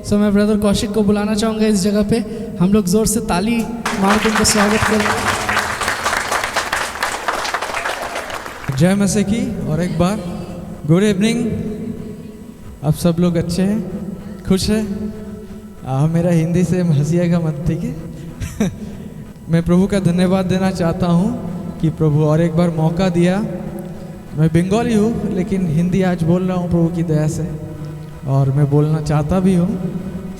सो मैं ब्रदर कौशिक को बुलाना चाहूँगा इस जगह पे। हम लोग ज़ोर से ताली मार के उनका स्वागत करें। जय मसीह की और एक बार गुड इवनिंग। आप सब लोग अच्छे हैं, खुश हैं? मेरा हिंदी से हंसिएगा मत, ठीक है? मैं प्रभु का धन्यवाद देना चाहता हूँ कि प्रभु और एक बार मौका दिया। मैं बंगाली हूँ लेकिन हिंदी आज बोल रहा हूँ प्रभु की दया से, और मैं बोलना चाहता भी हूँ।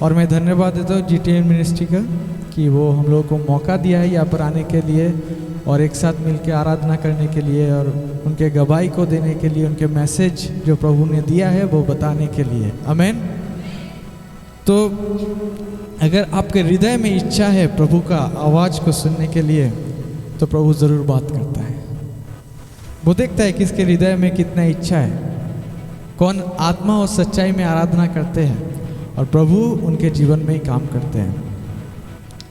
और मैं धन्यवाद देता हूँ GTN मिनिस्ट्री का कि वो हम लोगों को मौका दिया है यहाँ पर आने के लिए और एक साथ मिलकर आराधना करने के लिए और उनके गवाही को देने के लिए, उनके मैसेज जो प्रभु ने दिया है वो बताने के लिए। आमीन। तो अगर आपके हृदय में इच्छा है प्रभु का आवाज़ को सुनने के लिए तो प्रभु ज़रूर बात करता है। वो देखता है कि इसके हृदय में कितना इच्छा है, कौन आत्मा और सच्चाई में आराधना करते हैं और प्रभु उनके जीवन में ही काम करते हैं।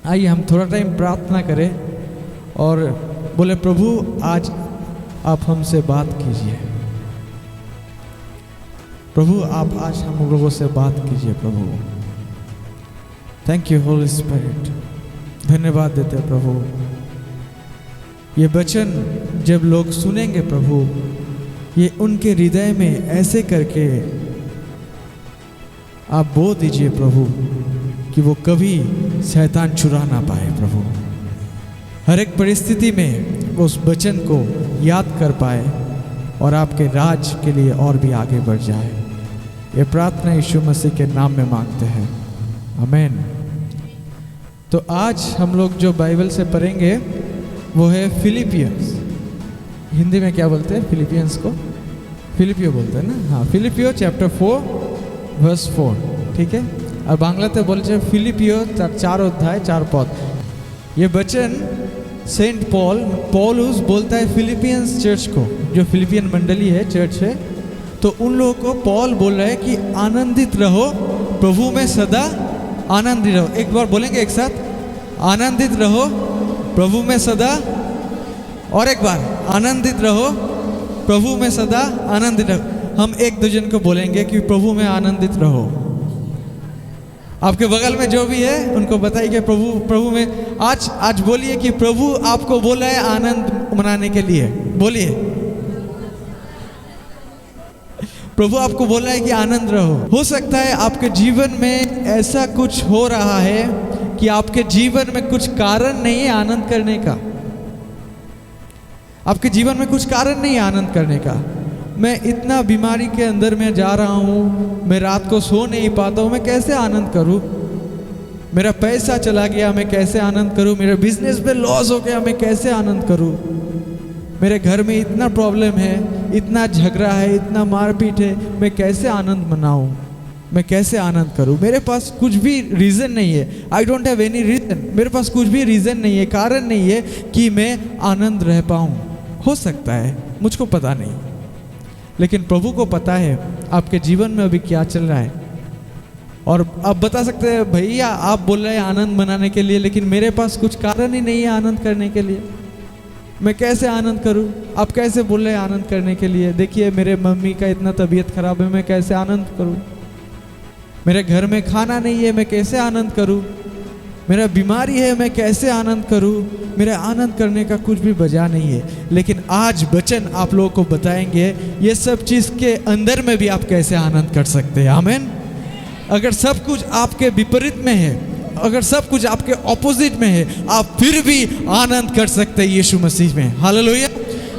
आइए हम थोड़ा टाइम प्रार्थना करें और बोले प्रभु आज आप हमसे बात कीजिए। प्रभु आप आज हम लोगों से बात कीजिए। प्रभु थैंक यू होली स्पिरिट। धन्यवाद देते हैं प्रभु। ये वचन जब लोग सुनेंगे प्रभु, ये उनके हृदय में ऐसे करके आप बो दीजिए प्रभु कि वो कभी शैतान चुरा ना पाए प्रभु। हर एक परिस्थिति में वो उस वचन को याद कर पाए और आपके राज के लिए और भी आगे बढ़ जाए। ये प्रार्थना यीशु मसीह के नाम में मांगते हैं, आमीन। तो आज हम लोग जो बाइबल से पढ़ेंगे वो है फिलिपियंस। हिंदी में क्या बोलते हैं फिलिपियंस को? फिलिपियो बोलते हैं ना? हाँ, फिलिपियो चैप्टर 4 वर्स 4, ठीक है। और बांग्लाते बोलते हैं फिलिपियो 4 अध्याय 4 पद। ये वचन सेंट पॉलुस बोलता है फिलिपियंस चर्च को, जो फिलिपियन मंडली है, चर्च है। तो उन लोगों को पॉल बोल रहा है कि आनंदित रहो, प्रभु में सदा आनंदित रहो। एक बार बोलेंगे एक साथ, आनंदित रहो प्रभु में सदा। और एक बार, आनंदित रहो प्रभु में सदा आनंदित रहो। हम एक दूसरे को बोलेंगे कि प्रभु में आनंदित रहो। आपके बगल में जो भी है उनको बताइए कि प्रभु में आज बोलिए कि प्रभु आपको बोला है आनंद मनाने के लिए। बोलिए, प्रभु आपको बोला है कि आनंद रहो। हो सकता है आपके जीवन में ऐसा कुछ हो रहा है कि आपके जीवन में कुछ कारण नहीं है आनंद करने का। आपके जीवन में कुछ कारण नहीं है आनंद करने का। मैं इतना बीमारी के अंदर में जा रहा हूँ, मैं रात को सो नहीं पाता हूँ, मैं कैसे आनंद करूँ? मेरा पैसा चला गया, मैं कैसे आनंद करूँ? मेरे बिजनेस में लॉस हो गया, मैं कैसे आनंद करूँ? मेरे घर में इतना प्रॉब्लम है, इतना झगड़ा है, इतना मारपीट है, मैं कैसे आनंद मनाऊँ? मैं कैसे आनंद करूँ? मेरे पास कुछ भी रीज़न नहीं है। I don't have any reason. मेरे पास कुछ भी रीज़न नहीं है, कारण नहीं है कि मैं आनंद रह पाऊँ। हो सकता है, मुझको पता नहीं, लेकिन प्रभु को पता है आपके जीवन में अभी क्या चल रहा है। और आप बता सकते हैं भैया आप बोल रहे हैं आनंद मनाने के लिए, लेकिन मेरे पास कुछ कारण ही नहीं है आनंद करने के लिए। मैं कैसे आनंद करूं? आप कैसे बोल रहे हैं आनंद करने के लिए? देखिए मेरे मम्मी का इतना तबीयत खराब है, मैं कैसे आनंद करूं? मेरे घर में खाना नहीं है, मैं कैसे आनंद करूं? मेरा बीमारी है, मैं कैसे आनंद करूं? मेरा आनंद करने का कुछ भी वजह नहीं है। लेकिन आज वचन आप लोगों को बताएंगे ये सब चीज़ के अंदर में भी आप कैसे आनंद कर सकते हैं। आमीन। अगर सब कुछ आपके विपरीत में है, अगर सब कुछ आपके ऑपोजिट में है, आप फिर भी आनंद कर सकते हैं यीशु मसीह में। हालेलुया।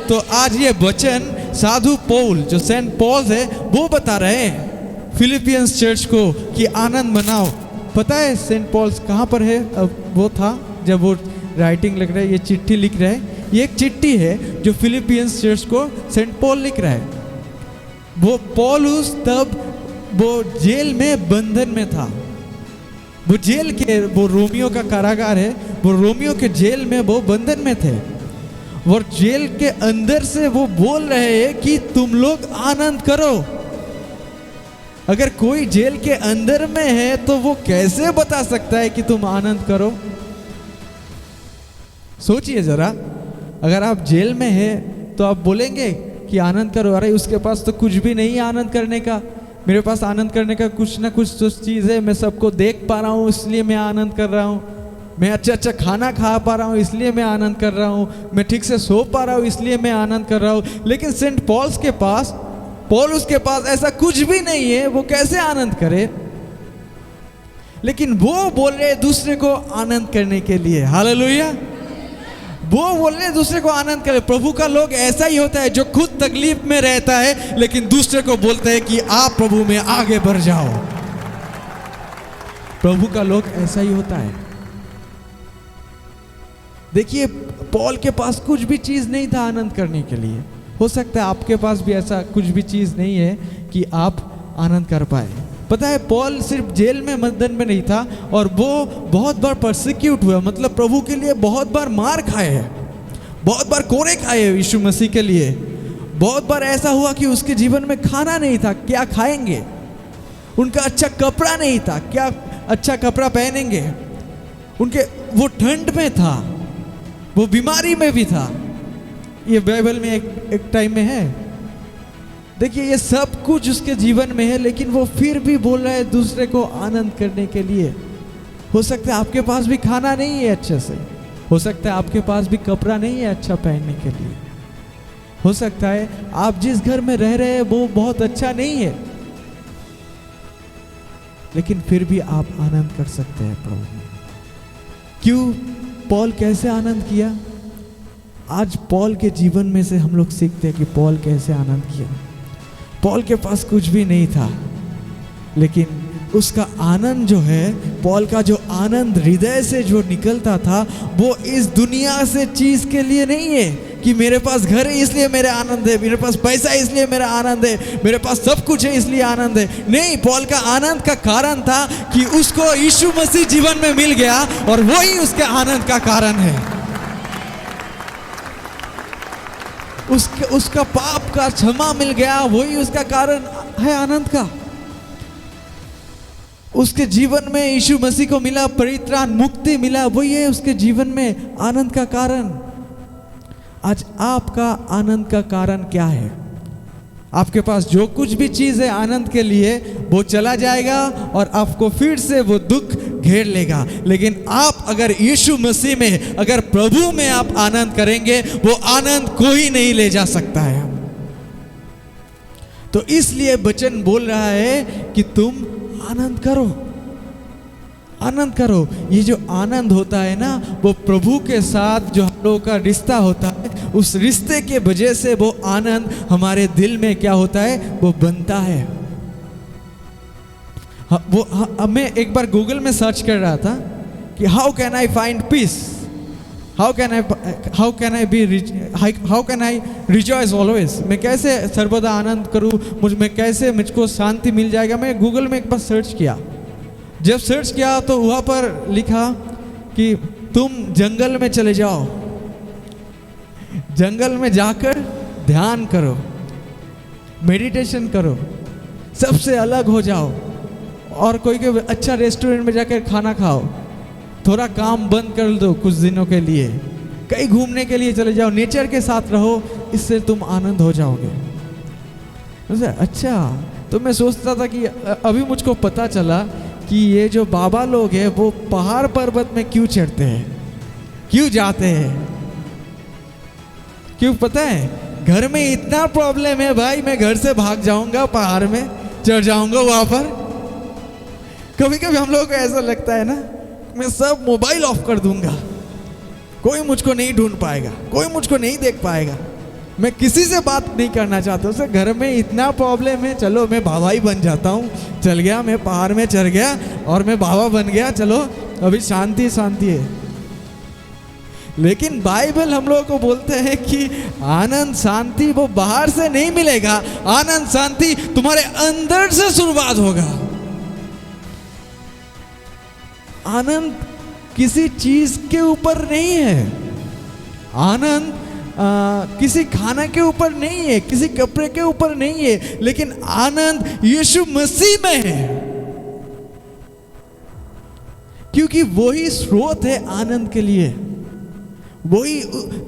तो आज ये वचन साधु पौल, जो सेंट पॉल है, वो बता रहे हैं फिलिपियंस चर्च को कि आनंद मनाओ। पता है सेंट पॉल कहाँ पर है? अब वो था जब वो राइटिंग लिख रहे हैं, ये चिट्ठी लिख रहे हैं। ये एक चिट्ठी है जो फिलिपियंस चर्च को सेंट पॉल लिख रहा है। वो पौलुस तब वो जेल में बंधन में था। वो जेल के, वो रोमियो का कारागार है, वो रोमियो के जेल में वो बंधन में थे। और जेल के अंदर से वो बोल रहे हैं कि तुम लोग आनंद करो। अगर कोई जेल के अंदर में है तो वो कैसे बता सकता है कि तुम आनंद करो? सोचिए जरा, अगर आप जेल में हैं तो आप बोलेंगे कि आनंद करो? अरे उसके पास तो कुछ भी नहीं है आनंद करने का। मेरे पास आनंद करने का कुछ ना कुछ तो चीज़ है, मैं सबको देख पा रहा हूँ इसलिए मैं आनंद कर रहा हूँ, मैं अच्छा अच्छा खाना खा पा रहा हूँ इसलिए मैं आनंद कर रहा हूँ, मैं ठीक से सो पा रहा हूँ इसलिए मैं आनंद कर रहा हूँ। लेकिन सेंट पौलुस के पास ऐसा कुछ भी नहीं है, वो कैसे आनंद करे? लेकिन वो बोल रहे दूसरे को आनंद करने के लिए, हालेलुया। वो बोल रहे दूसरे को आनंद करे। प्रभु का लोग ऐसा ही होता है जो खुद तकलीफ में रहता है लेकिन दूसरे को बोलते हैं कि आप प्रभु में आगे बढ़ जाओ। प्रभु का लोग ऐसा ही होता है। देखिए, पौल के पास कुछ भी चीज नहीं था आनंद करने के लिए। हो सकता है आपके पास भी ऐसा कुछ भी चीज नहीं है कि आप आनंद कर पाए। पता है, पौल सिर्फ जेल में बंधन में नहीं था और वो बहुत बार परसिक्यूट हुआ, मतलब प्रभु के लिए बहुत बार मार खाए हैं, बहुत बार कोड़े खाए हैं यीशु मसीह के लिए। बहुत बार ऐसा हुआ कि उसके जीवन में खाना नहीं था, क्या खाएंगे? उनका अच्छा कपड़ा नहीं था, क्या अच्छा कपड़ा पहनेंगे? उनके वो ठंड में था, वो बीमारी में भी था। ये बाइबल में एक टाइम में है। देखिए, ये सब कुछ उसके जीवन में है लेकिन वो फिर भी बोल रहा है दूसरे को आनंद करने के लिए। हो सकता है आपके पास भी खाना नहीं है अच्छे से, हो सकता है आपके पास भी कपड़ा नहीं है अच्छा पहनने के लिए, हो सकता है आप जिस घर में रह रहे हैं वो बहुत अच्छा नहीं है, लेकिन फिर भी आप आनंद कर सकते हैं प्रभु में। क्यों? पौल कैसे आनंद किया? आज पौल के जीवन में से हम लोग सीखते हैं कि पौल कैसे आनंद किया। पौल के पास कुछ भी नहीं था लेकिन उसका आनंद जो है, पौल का जो आनंद हृदय से जो निकलता था, वो इस दुनिया से चीज के लिए नहीं है कि मेरे पास घर है इसलिए मेरा आनंद है, मेरे पास पैसा है इसलिए मेरा आनंद है, मेरे पास सब कुछ है इसलिए आनंद है। नहीं, पौल का आनंद का कारण था कि उसको यीशु मसीह जीवन में मिल गया और वही उसके आनंद का कारण है। उसका पाप का क्षमा मिल गया, वही उसका कारण है आनंद का। उसके जीवन में यीशु मसीह को मिला, परित्राण, मुक्ति मिला, वही है उसके जीवन में आनंद का कारण। आज आपका आनंद का कारण क्या है? आपके पास जो कुछ भी चीज है आनंद के लिए, वो चला जाएगा और आपको फिर से वो दुख घेर लेगा। लेकिन आप अगर यीशु मसीह में, अगर प्रभु में आप आनंद करेंगे, वो आनंद कोई नहीं ले जा सकता है। तो इसलिए वचन बोल रहा है कि तुम आनंद करो, आनंद करो। ये जो आनंद होता है ना, वो प्रभु के साथ जो हम लोगों का रिश्ता होता है, उस रिश्ते के वजह से वो आनंद हमारे दिल में क्या होता है, वो बनता है। मैं एक बार गूगल में सर्च कर रहा था कि how can I find peace, how can I rejoice always, मैं कैसे सर्वदा आनंद करूं, मुझको शांति मिल जाएगा। मैं गूगल में एक बार सर्च किया। जब सर्च किया तो वहाँ पर लिखा कि तुम जंगल में चले जाओ, जंगल में जाकर ध्यान करो, मेडिटेशन करो, सबसे अलग हो जाओ और कोई अच्छा रेस्टोरेंट में जाकर खाना खाओ, थोड़ा काम बंद कर दो कुछ दिनों के लिए, कहीं घूमने के लिए चले जाओ, नेचर के साथ रहो, इससे तुम आनंद हो जाओगे। अच्छा, तो मैं सोचता था कि अभी मुझको पता चला कि ये जो बाबा लोग हैं वो पहाड़ पर्वत में क्यों चढ़ते हैं, क्यों जाते हैं? क्यों पता है? घर में इतना प्रॉब्लम है भाई, मैं घर से भाग जाऊंगा, पहाड़ में चढ़ जाऊंगा वहां पर। कभी कभी हम लोगों को ऐसा लगता है ना, मैं सब मोबाइल ऑफ कर दूंगा, कोई मुझको नहीं ढूंढ पाएगा, कोई मुझको नहीं देख पाएगा, मैं किसी से बात नहीं करना चाहता हूँ। घर में इतना प्रॉब्लम है, चलो मैं बाबा ही बन जाता हूँ, चल गया, मैं पहाड़ में चढ़ गया और मैं बाबा बन गया, चलो अभी शांति शांति है। लेकिन बाइबल हम लोगों को बोलते हैं कि आनंद शांति वो बाहर से नहीं मिलेगा, आनंद शांति तुम्हारे अंदर से शुरुआत होगा। आनंद किसी चीज के ऊपर नहीं है, आनंद किसी खाना के ऊपर नहीं है, किसी कपड़े के ऊपर नहीं है, लेकिन आनंद यीशु मसीह में है, क्योंकि वही स्रोत है आनंद के लिए, वही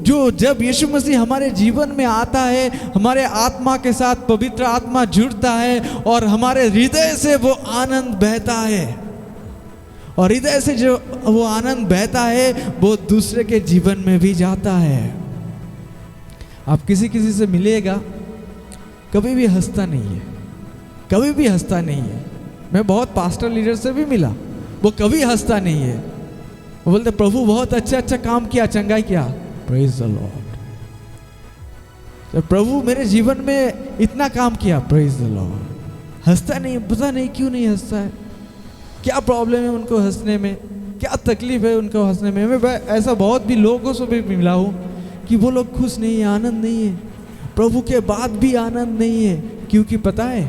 जो जब यीशु मसीह हमारे जीवन में आता है, हमारे आत्मा के साथ पवित्र आत्मा जुड़ता है और हमारे हृदय से वो आनंद बहता है, और हृदय से जो वो आनंद बहता है वो दूसरे के जीवन में भी जाता है। आप किसी से मिलेगा, कभी भी हंसता नहीं है, कभी भी हंसता नहीं है। मैं बहुत पास्टर लीडर से भी मिला, वो कभी हंसता नहीं है। वो बोलते प्रभु बहुत अच्छा काम किया, चंगाई किया, प्रेज द लॉर्ड। तो प्रभु मेरे जीवन में इतना काम किया, प्रेज द लॉर्ड। हंसता नहीं, पता नहीं क्यों नहीं हंसता है, क्या प्रॉब्लम है उनको हंसने में, क्या तकलीफ है उनको हंसने में। मैं ऐसा बहुत भी लोगों से भी मिला हूँ कि वो लोग खुश नहीं है, आनंद नहीं है, प्रभु के बाद भी आनंद नहीं है। क्योंकि पता है,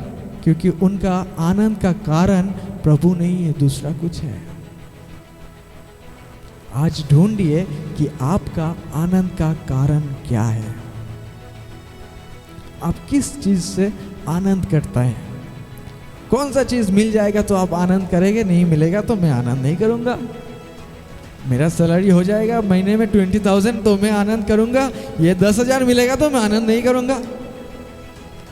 क्योंकि उनका आनंद का कारण प्रभु नहीं है, दूसरा कुछ है। आज ढूंढिए कि आपका आनंद का कारण क्या है, आप किस चीज से आनंद करता है। कौन सा चीज मिल जाएगा तो आप आनंद करेंगे, नहीं मिलेगा तो मैं आनंद नहीं करूंगा। मेरा सैलरी हो जाएगा महीने में 20,000 तो मैं आनंद करूंगा, ये 10,000 मिलेगा तो मैं आनंद नहीं करूंगा।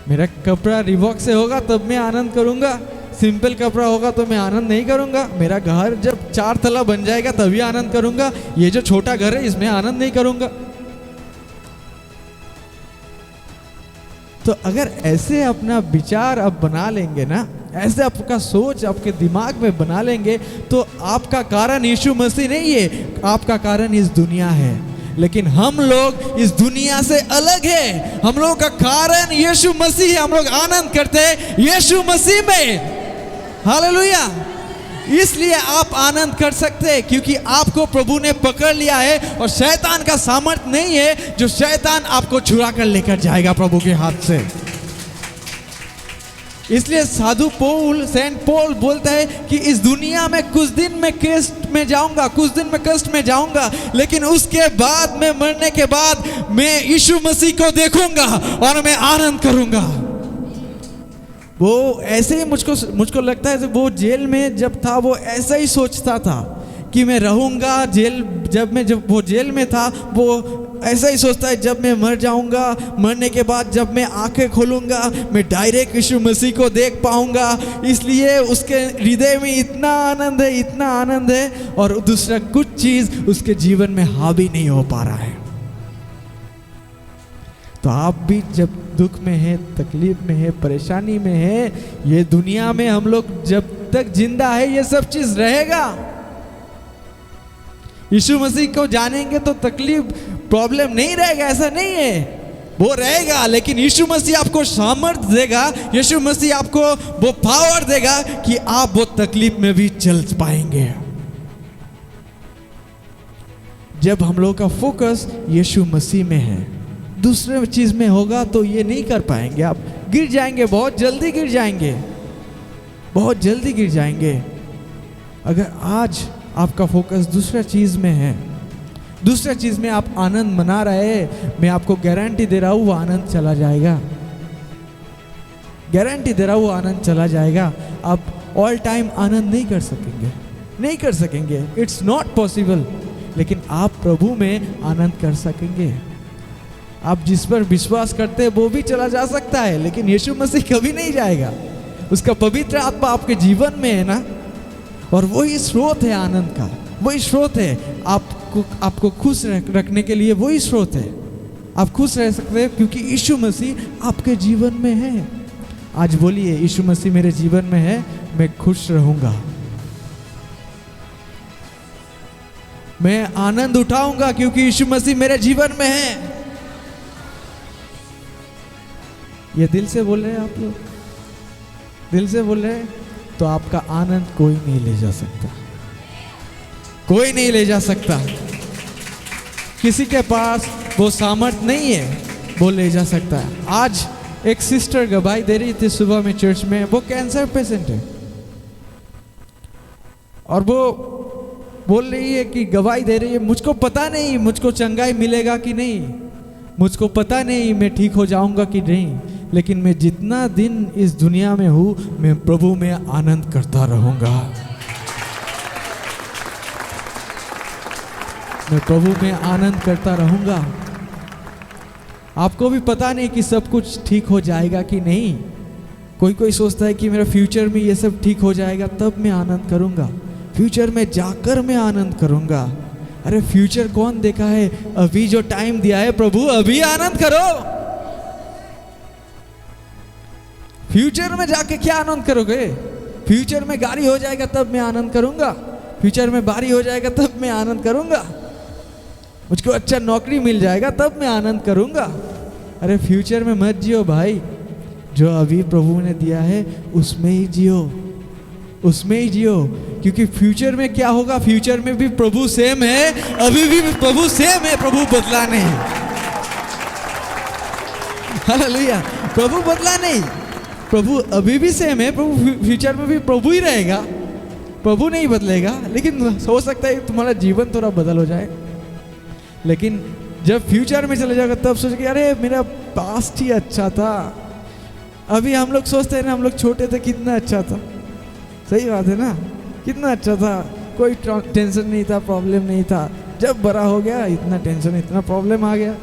मेरा कपड़ा रिबॉक से होगा तब मैं आनंद करूंगा, सिंपल कपड़ा होगा तो मैं आनंद नहीं करूंगा। मेरा घर जब 4 तला बन जाएगा तभी आनंद करूंगा, ये जो छोटा घर है इसमें आनंद नहीं करूंगा। तो अगर ऐसे अपना विचार आप बना लेंगे ना, ऐसे आपका सोच आपके दिमाग में बना लेंगे, तो आपका कारण यीशु मसीह नहीं है, आपका कारण इस दुनिया है। लेकिन हम लोग इस दुनिया से अलग है, हम लोग का कारण यीशु मसीह है। हम लोग आनंद करते हैं यीशु मसीह में, हालेलुया। इसलिए आप आनंद कर सकते हैं क्योंकि आपको प्रभु ने पकड़ लिया है, और शैतान का सामर्थ्य नहीं है जो शैतान आपको छुड़ा कर लेकर जाएगा प्रभु के हाथ से। इसलिए साधु पौल, सेंट पौल बोलता है कि इस दुनिया में कुछ दिन में कष्ट में जाऊंगा, कुछ दिन में कष्ट में जाऊंगा, लेकिन उसके बाद में मरने के बाद मैं यीशु मसीह को देखूंगा और मैं आनंद करूंगा। वो ऐसे ही मुझको लगता है वो जेल में जब था वो ऐसा ही सोचता था कि मैं रहूंगा जेल। जब वो जेल में था वो ऐसा ही सोचता है जब मैं मर जाऊंगा, मरने के बाद जब मैं आंखें खोलूंगा मैं डायरेक्ट यीशु मसीह को देख पाऊंगा। इसलिए उसके हृदय में इतना आनंद है, इतना आनंद है, और दूसरा कुछ चीज उसके जीवन में हावी नहीं हो पा रहा है। तो आप भी जब दुख में है, तकलीफ में है, परेशानी में है, ये दुनिया में हम लोग जब तक जिंदा है ये सब चीज रहेगा। यीशु मसीह को जानेंगे तो तकलीफ, प्रॉब्लम नहीं रहेगा, ऐसा नहीं है, वो रहेगा। लेकिन यीशु मसीह आपको सामर्थ्य देगा, यीशु मसीह आपको वो पावर देगा कि आप वो तकलीफ में भी चल पाएंगे। जब हम लोग का फोकस यीशु मसीह में है, दूसरे चीज में होगा तो ये नहीं कर पाएंगे, आप गिर जाएंगे, बहुत जल्दी गिर जाएंगे, बहुत जल्दी गिर जाएंगे। अगर आज आपका फोकस दूसरा चीज में है, दूसरा चीज में आप आनंद मना रहे, मैं आपको गारंटी दे रहा हूं वो आनंद चला जाएगा, गारंटी दे रहा हूं वो आनंद चला जाएगा। आप ऑल टाइम आनंद नहीं कर सकेंगे, नहीं कर सकेंगे, इट्स नॉट पॉसिबल। लेकिन आप प्रभु में आनंद कर सकेंगे। आप जिस पर विश्वास करते हैं वो भी चला जा सकता है, लेकिन यीशु मसीह कभी नहीं जाएगा। उसका पवित्र आत्मा आपके जीवन में है ना, और वही स्रोत है आनंद का, वही स्रोत है आपको खुश रखने के लिए, वही स्रोत है। आप खुश रह सकते हैं क्योंकि यीशु मसीह आपके जीवन में है। आज बोलिए यीशु मसीह मेरे जीवन में है, मैं खुश रहूंगा, मैं आनंद उठाऊंगा क्योंकि यीशु मसीह मेरे जीवन में है। ये दिल से बोल रहे हैं आप लोग, दिल से बोल रहे हैं, तो आपका आनंद कोई नहीं ले जा सकता, कोई नहीं ले जा सकता। किसी के पास वो सामर्थ्य नहीं है वो ले जा सकता है। आज एक सिस्टर गवाही दे रही थी सुबह में चर्च में, वो कैंसर पेशेंट है, और वो बोल रही है कि गवाही दे रही है, मुझको पता नहीं मुझको चंगाई मिलेगा कि नहीं, मुझको पता नहीं मैं ठीक हो जाऊंगा कि नहीं, लेकिन मैं जितना दिन इस दुनिया में हूं मैं प्रभु में आनंद करता रहूंगा, मैं प्रभु में आनंद करता रहूँगा। आपको भी पता नहीं कि सब कुछ ठीक हो जाएगा कि नहीं। कोई सोचता है कि मेरा फ्यूचर में ये सब ठीक हो जाएगा तब मैं आनंद करूँगा, फ्यूचर में जाकर मैं आनंद करूँगा। अरे फ्यूचर कौन देखा है? अभी जो टाइम दिया है प्रभु, अभी आनंद करो। फ्यूचर में जाके क्या आनंद करोगे? फ्यूचर में गाड़ी हो जाएगा तब मैं आनंद करूँगा, फ्यूचर में बारी हो जाएगा तब मैं आनंद करूँगा, मुझको अच्छा नौकरी मिल जाएगा तब मैं आनंद करूँगा। अरे फ्यूचर में मत जियो भाई, जो अभी प्रभु ने दिया है उसमें ही जियो, उसमें ही जियो। क्योंकि फ्यूचर में क्या होगा? फ्यूचर में भी प्रभु सेम है, अभी भी प्रभु सेम है, प्रभु बदला नहीं। हालेलुया, प्रभु बदला नहीं, प्रभु अभी भी सेम है, प्रभु फ्यूचर में भी प्रभु ही रहेगा, प्रभु नहीं बदलेगा। लेकिन हो सकता है तुम्हारा जीवन थोड़ा बदल हो जाए, लेकिन जब फ्यूचर में चले जाएगा तब सोचेंगे अरे मेरा पास्ट ही अच्छा था। अभी हम लोग सोचते हैं ना, हम लोग छोटे थे कितना अच्छा था, सही बात है ना, कितना अच्छा था, कोई टेंशन नहीं था, प्रॉब्लम नहीं था। जब बड़ा हो गया इतना टेंशन, इतना प्रॉब्लम आ गया।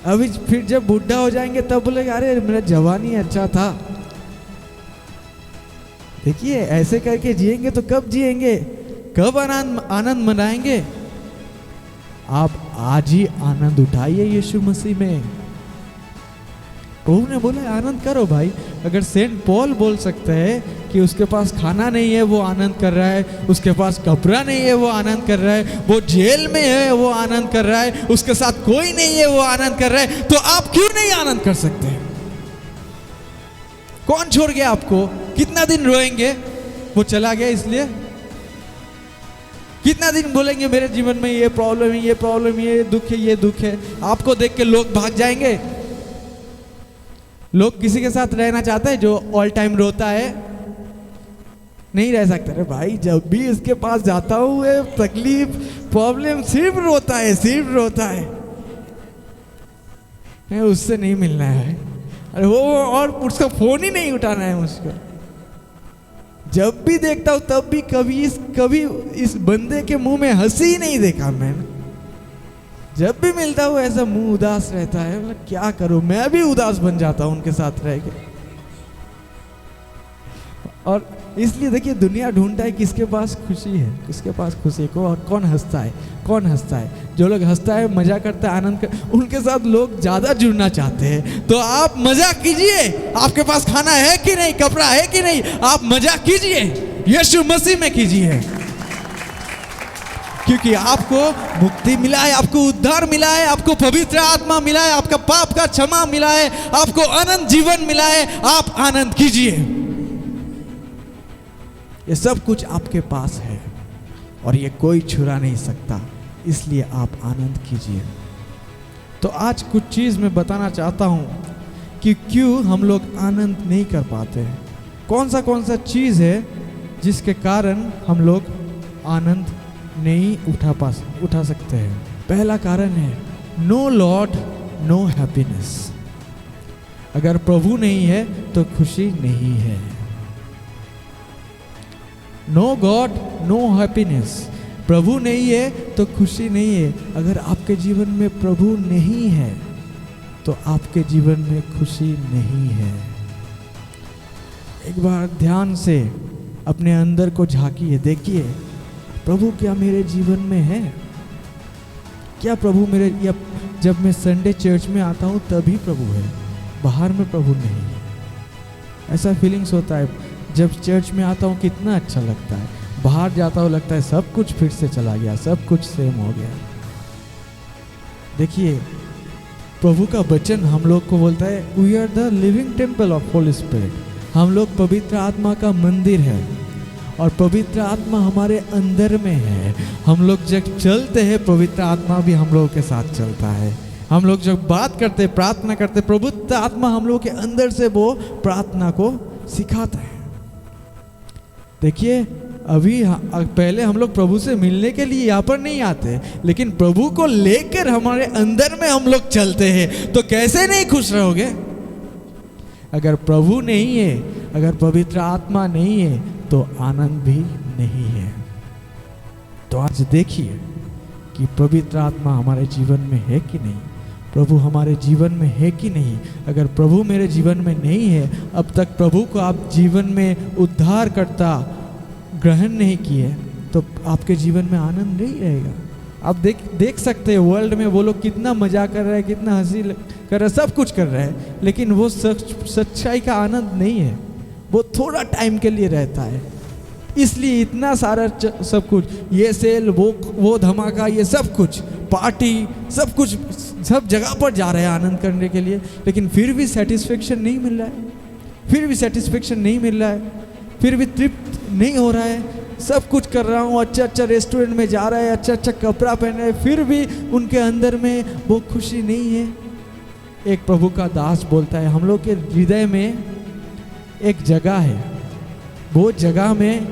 अभी फिर जब बुढ़ा हो जाएंगे तब बोलेगा अरे मेरा जवानी अच्छा था। देखिए ऐसे करके जिएंगे तो कब जिएंगे, कब आनंद मनाएंगे? आप आज ही आनंद उठाइए यीशु मसीह में। प्रभु ने बोला आनंद करो भाई। अगर सेंट पॉल बोल सकते हैं कि उसके पास खाना नहीं है वो आनंद कर रहा है, उसके पास कपड़ा नहीं है वो आनंद कर रहा है, वो जेल में है वो आनंद कर रहा है, उसके साथ कोई नहीं है वो आनंद कर रहा है, तो आप क्यों नहीं आनंद कर सकते? कौन छोड़ गया आपको? कितना दिन रोएंगे? वो चला गया इसलिए? कितना दिन बोलेंगे मेरे जीवन में ये प्रॉब्लम है, ये प्रॉब्लम, ये दुख है, ये दुख है? आपको देख के लोग भाग जाएंगे। लोग किसी के साथ रहना चाहते हैं जो ऑल टाइम रोता है? नहीं रह सकते। अरे भाई जब भी इसके पास जाता हूँ ये तकलीफ प्रॉब्लम सिर्फ रोता है, सिर्फ रोता है, उससे नहीं मिलना है। अरे वो और उसका फोन ही नहीं उठाना है मुझको। जब भी देखता हूँ तब भी कभी इस बंदे के मुंह में हंसी ही नहीं देखा मैंने। जब भी मिलता हूँ ऐसा मुंह उदास रहता है। मतलब क्या करूं, मैं भी उदास बन जाता हूँ उनके साथ रह के। और इसलिए देखिए दुनिया ढूंढता है किसके पास खुशी है, किसके पास खुशी को, और कौन हंसता है, कौन हंसता है। जो लोग हंसता है, मजा करता है, आनंद कर, उनके साथ लोग ज्यादा जुड़ना चाहते हैं। तो आप मजा कीजिए। आपके पास खाना है कि नहीं, कपड़ा है कि नहीं, आप मजा कीजिए, यीशु मसीह में कीजिए। क्योंकि आपको मुक्ति मिला है, आपको उद्धार मिला है, आपको पवित्र आत्मा मिला है, आपका पाप का क्षमा मिला है, आपको अनंत जीवन मिला है। आप आनंद कीजिए, ये सब कुछ आपके पास है और ये कोई छुड़ा नहीं सकता। इसलिए आप आनंद कीजिए। तो आज कुछ चीज मैं बताना चाहता हूं कि क्यों हम लोग आनंद नहीं कर पाते। कौन सा चीज है जिसके कारण हम लोग आनंद नहीं उठा सकते हैं। पहला कारण है नो लॉर्ड नो हैप्पीनेस। अगर प्रभु नहीं है तो खुशी नहीं है। No God no happiness. प्रभु नहीं है तो खुशी नहीं है। अगर आपके जीवन में प्रभु नहीं है तो आपके जीवन में खुशी नहीं है। एक बार ध्यान से अपने अंदर को झांकिए, देखिए प्रभु क्या मेरे जीवन में है? क्या प्रभु मेरे, या जब मैं संडे चर्च में आता हूँ तभी प्रभु है, बाहर में प्रभु नहीं। ऐसा फीलिंग्स होता है। जब चर्च में आता हूँ कितना अच्छा लगता है, बाहर जाता हूँ लगता है सब कुछ फिर से चला गया, सब कुछ सेम हो गया। देखिए प्रभु का वचन हम लोग को बोलता है we are the living temple of holy spirit. हम लोग पवित्र आत्मा का मंदिर है और पवित्र आत्मा हमारे अंदर में है। हम लोग जब चलते हैं पवित्र आत्मा भी हम लोगों के साथ चलता है। हम लोग जब बात करते, प्रार्थना करते, पवित्र आत्मा हम लोग के अंदर से वो प्रार्थना को सिखाता है। देखिए अभी पहले हम लोग प्रभु से मिलने के लिए यहाँ पर नहीं आते, लेकिन प्रभु को लेकर हमारे अंदर में हम लोग चलते हैं। तो कैसे नहीं खुश रहोगे? अगर प्रभु नहीं है, अगर पवित्र आत्मा नहीं है तो आनंद भी नहीं है। तो आज देखिए कि पवित्र आत्मा हमारे जीवन में है कि नहीं, प्रभु हमारे जीवन में है कि नहीं। अगर प्रभु मेरे जीवन में नहीं है, अब तक प्रभु को आप जीवन में उद्धार करता ग्रहण नहीं किए, तो आपके जीवन में आनंद नहीं रहेगा। आप देख सकते हैं वर्ल्ड में वो लोग कितना मजा कर रहे हैं, कितना हंसी कर रहे हैं, सब कुछ कर रहे हैं, लेकिन वो सच्चाई का आनंद नहीं है। वो थोड़ा टाइम के लिए रहता है, इसलिए इतना सारा सब कुछ, ये सेल, वो धमाका, ये सब कुछ पार्टी, सब कुछ सब जगह पर जा रहे हैं आनंद करने के लिए, लेकिन फिर भी सेटिस्फेक्शन नहीं मिल रहा है, फिर भी सेटिस्फेक्शन नहीं मिल रहा है, फिर भी तृप्त नहीं हो रहा है। सब कुछ कर रहा हूँ, अच्छा अच्छा रेस्टोरेंट में जा रहा है, अच्छा अच्छा कपड़ा पहन रहे, फिर भी उनके अंदर में वो खुशी नहीं है। एक प्रभु का दास बोलता है, हम लोग के हृदय में एक जगह है, वो जगह में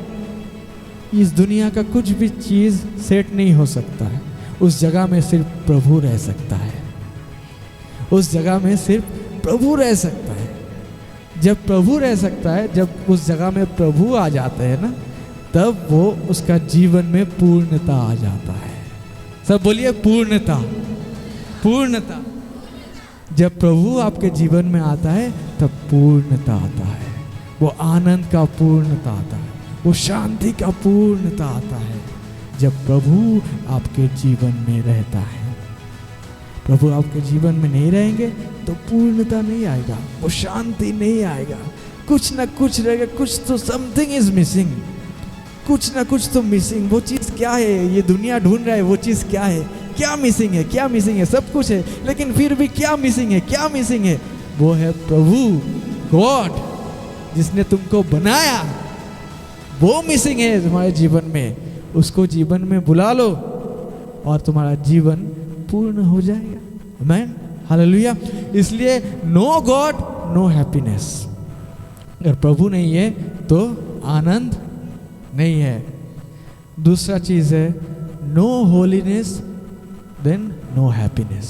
इस दुनिया का कुछ भी चीज़ सेट नहीं हो सकता है, उस जगह में सिर्फ प्रभु रह सकता है, उस जगह में सिर्फ प्रभु रह सकता है। जब प्रभु रह सकता है, जब उस जगह में प्रभु आ जाते हैं ना, तब वो उसका जीवन में पूर्णता आ जाता है। सब बोलिए पूर्णता, पूर्णता। जब प्रभु आपके जीवन में आता है तब पूर्णता आता है, वो आनंद का पूर्णता आता है, वो शांति का पूर्णता आता है। जब प्रभु आपके जीवन में रहता है, प्रभु आपके जीवन में नहीं रहेंगे तो पूर्णता नहीं आएगा, वो शांति नहीं आएगा, कुछ ना कुछ रहेगा, कुछ तो समथिंग इज मिसिंग, कुछ ना कुछ तो मिसिंग। वो चीज़ क्या है, ये दुनिया ढूंढ रहा है, वो चीज़ क्या है, क्या मिसिंग है, क्या मिसिंग है, सब कुछ है, लेकिन फिर भी क्या मिसिंग है, क्या मिसिंग है, वो है प्रभु, गॉड जिसने तुमको बनाया, वो मिसिंग है तुम्हारे जीवन में। उसको जीवन में बुला लो और तुम्हारा जीवन पूर्ण हो जाएगा। आमीन, हालेलुया। इसलिए नो गॉड नो हैप्पीनेस। अगर प्रभु नहीं है तो आनंद नहीं है। दूसरा चीज है no holiness then no happiness.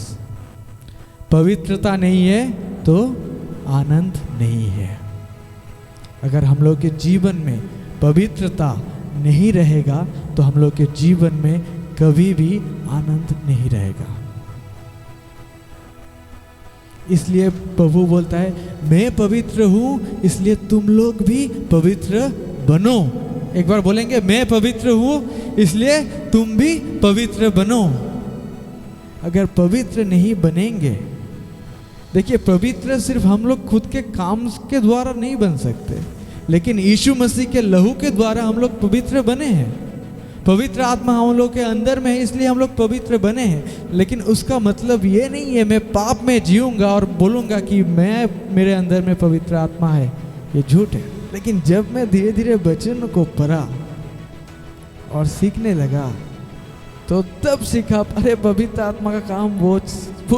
पवित्रता नहीं है तो आनंद नहीं है। अगर हम लोग के जीवन में पवित्रता नहीं रहेगा तो हम लोग के जीवन में कभी भी आनंद नहीं रहेगा। इसलिए प्रभु बोलता है मैं पवित्र हूं, इसलिए तुम लोग भी पवित्र बनो। एक बार बोलेंगे मैं पवित्र हूं इसलिए तुम भी पवित्र बनो। अगर पवित्र नहीं बनेंगे, देखिए पवित्र सिर्फ हम लोग खुद के काम के द्वारा नहीं बन सकते, लेकिन यीशु मसीह के लहू के द्वारा हम लोग पवित्र बने हैं। पवित्र आत्मा हम लोग के अंदर में है, इसलिए हम लोग पवित्र बने हैं। लेकिन उसका मतलब ये नहीं है मैं पाप में जीऊंगा और बोलूँगा कि मेरे अंदर में पवित्र आत्मा है, ये झूठ है। लेकिन जब मैं धीरे धीरे वचन को पढ़ा और सीखने लगा तो तब सीखा अरे पवित्र आत्मा का काम वो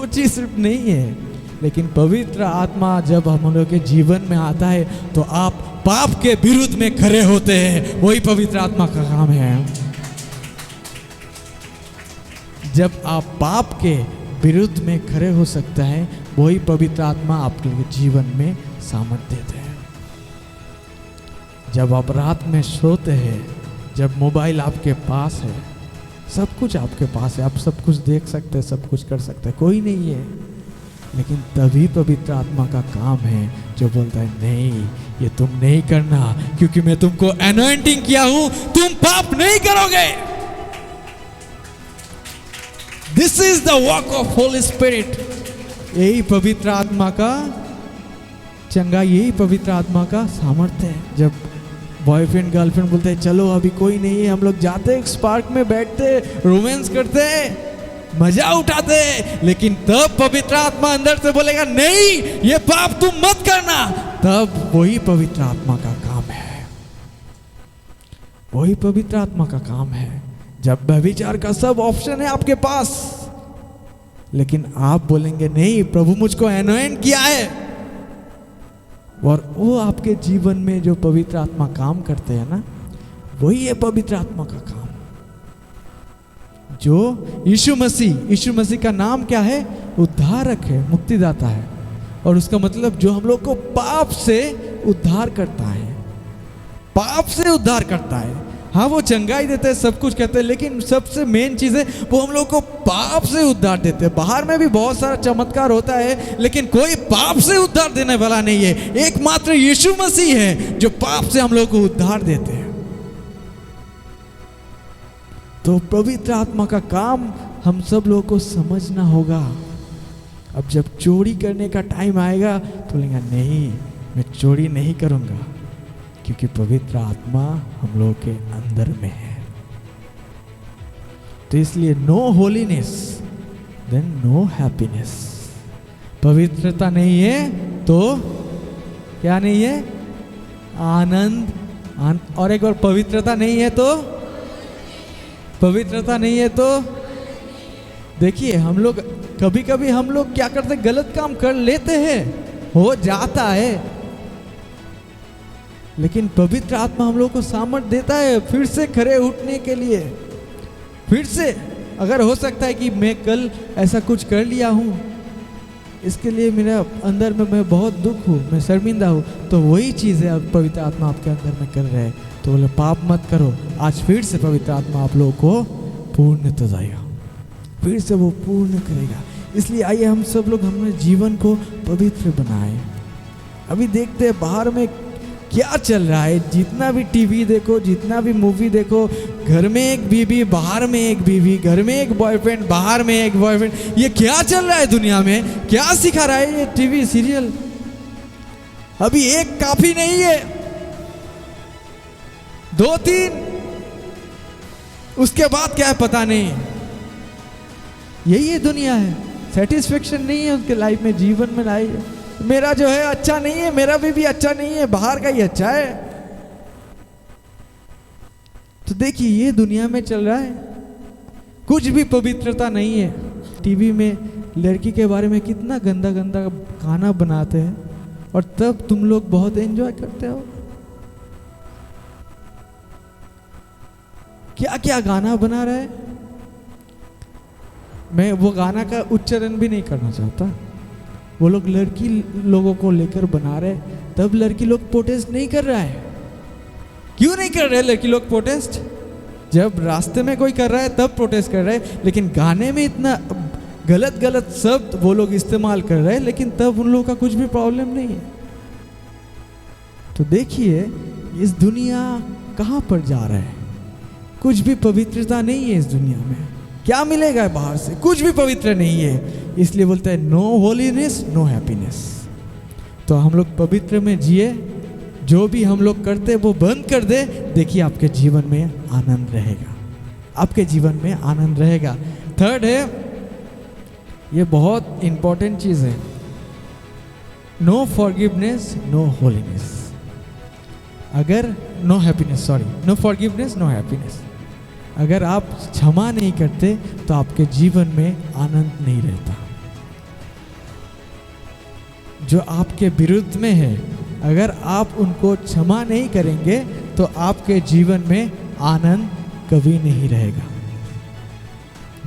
चीज़ सिर्फ नहीं है, लेकिन पवित्र आत्मा जब हम लोग के जीवन में आता है तो आप पाप के विरुद्ध में खड़े होते हैं, वही पवित्र आत्मा का काम है। जब आप पाप के विरुद्ध में खड़े हो सकते हैं, वही पवित्र आत्मा आपके जीवन में सामर्थ्य देते हैं। जब आप रात में सोते हैं, जब मोबाइल आपके पास है, सब कुछ आपके पास है, आप सब कुछ देख सकते हैं, सब कुछ कर सकते हैं, कोई नहीं है, लेकिन तभी पवित्र आत्मा का काम है जो बोलता है नहीं ये तुम नहीं करना, क्योंकि मैं तुमको अनॉइंटिंग किया हूं, तुम पाप नहीं करोगे। This is the work of holy spirit. यही पवित्र आत्मा का चंगा, यही पवित्र आत्मा का सामर्थ्य है। जब बॉयफ्रेंड गर्लफ्रेंड बोलते हैं चलो अभी कोई नहीं है, हम लोग जाते हैं पार्क में, बैठते रोमांस करते हैं, मजा उठाते हैं, लेकिन तब पवित्र आत्मा अंदर से बोलेगा नहीं ये पाप तुम मत करना, तब वही पवित्र आत्मा का काम है, वही पवित्र आत्मा का काम है। जब व्यभिचार का सब ऑप्शन है आपके पास, लेकिन आप बोलेंगे नहीं प्रभु मुझको एनोइंट किया है, और वो आपके जीवन में जो पवित्र आत्मा काम करते हैं ना, वही है पवित्र आत्मा का काम। जो यीशु मसीह का नाम क्या है? उद्धारक है, मुक्तिदाता है, और उसका मतलब जो हम लोग को पाप से उद्धार करता है, पाप से उद्धार करता है। हाँ वो चंगाई देते हैं, सब कुछ करते हैं, लेकिन सबसे मेन चीज़ है वो हम लोग को पाप से उद्धार देते हैं। बाहर में भी बहुत सारा चमत्कार होता है, लेकिन कोई पाप से उद्धार देने वाला नहीं है। एकमात्र यीशु मसीह है जो पाप से हम लोग को उद्धार देते हैं। तो पवित्र आत्मा का काम हम सब लोगों को समझना होगा। अब जब चोरी करने का टाइम आएगा तो बोलेंगे नहीं, मैं चोरी नहीं करूँगा, क्योंकि पवित्र आत्मा हम लोगों के अंदर में है। तो इसलिए no holiness then no happiness. पवित्रता नहीं है तो क्या नहीं है? आनंद। और एक बार, पवित्रता नहीं है तो, पवित्रता नहीं है तो देखिए, हम लोग कभी कभी हम लोग क्या करते, गलत काम कर लेते हैं, हो जाता है, लेकिन पवित्र आत्मा हम लोग को सामर्थ देता है फिर से खड़े उठने के लिए। फिर से अगर हो सकता है कि मैं कल ऐसा कुछ कर लिया हूँ, इसके लिए मेरा अंदर में मैं बहुत दुख हूँ, मैं शर्मिंदा हूँ, तो वही चीज़ है पवित्र आत्मा आपके अंदर में कर रहे हैं। तो बोले पाप मत करो, आज फिर से पवित्र आत्मा आप लोगों को पूर्ण तो जाएगा, फिर से वो पूर्ण करेगा। इसलिए आइए हम सब लोग हमारे जीवन को पवित्र बनाएं। अभी देखते हैं बाहर में क्या चल रहा है। जितना भी टीवी देखो, जितना भी मूवी देखो, घर में एक बीवी, बाहर में एक बीवी, घर में एक बॉयफ्रेंड, बाहर में एक बॉयफ्रेंड, ये क्या चल रहा है दुनिया में? क्या सिखा रहा है ये टीवी सीरियल? अभी एक काफी नहीं है, 2-3, उसके बाद क्या है पता नहीं। यही है दुनिया है, सेटिस्फेक्शन नहीं है उनके लाइफ में, जीवन में लाई है। मेरा जो है अच्छा नहीं है, मेरा भी अच्छा नहीं है, बाहर का ही अच्छा है। तो देखिए ये दुनिया में चल रहा है, कुछ भी पवित्रता नहीं है। टीवी में लड़की के बारे में कितना गंदा गंदा गाना बनाते हैं, और तब तुम लोग बहुत एंजॉय करते हो। क्या क्या गाना बना रहे हैं, मैं वो गाना का उच्चारण भी नहीं करना चाहता। वो लोग लड़की लोगों को लेकर बना रहे, तब लड़की लोग प्रोटेस्ट नहीं कर रहा है। क्यों नहीं कर रहे लड़की लोग प्रोटेस्ट? जब रास्ते में कोई कर रहा है तब प्रोटेस्ट कर रहे हैं, लेकिन गाने में इतना गलत गलत शब्द वो लोग इस्तेमाल कर रहे हैं, लेकिन तब उन लोगों का कुछ भी प्रॉब्लम नहीं है। तो देखिए इस दुनिया कहाँ पर जा रहा है। कुछ भी पवित्रता नहीं है इस दुनिया में। क्या मिलेगा बाहर से? कुछ भी पवित्र नहीं है। इसलिए बोलते हैं नो होलीनेस नो हैप्पीनेस। तो हम लोग पवित्र में जिए, जो भी हम लोग करते वो बंद कर दे। देखिए आपके जीवन में आनंद रहेगा, आपके जीवन में आनंद रहेगा। थर्ड है, ये बहुत इंपॉर्टेंट चीज़ है, नो फॉरगिवनेस नो होलीनेस। अगर no happiness, sorry, no forgiveness no happiness. अगर आप क्षमा नहीं करते तो आपके जीवन में आनंद नहीं रहता। जो आपके विरुद्ध में है, अगर आप उनको क्षमा नहीं करेंगे तो आपके जीवन में आनंद कभी नहीं रहेगा।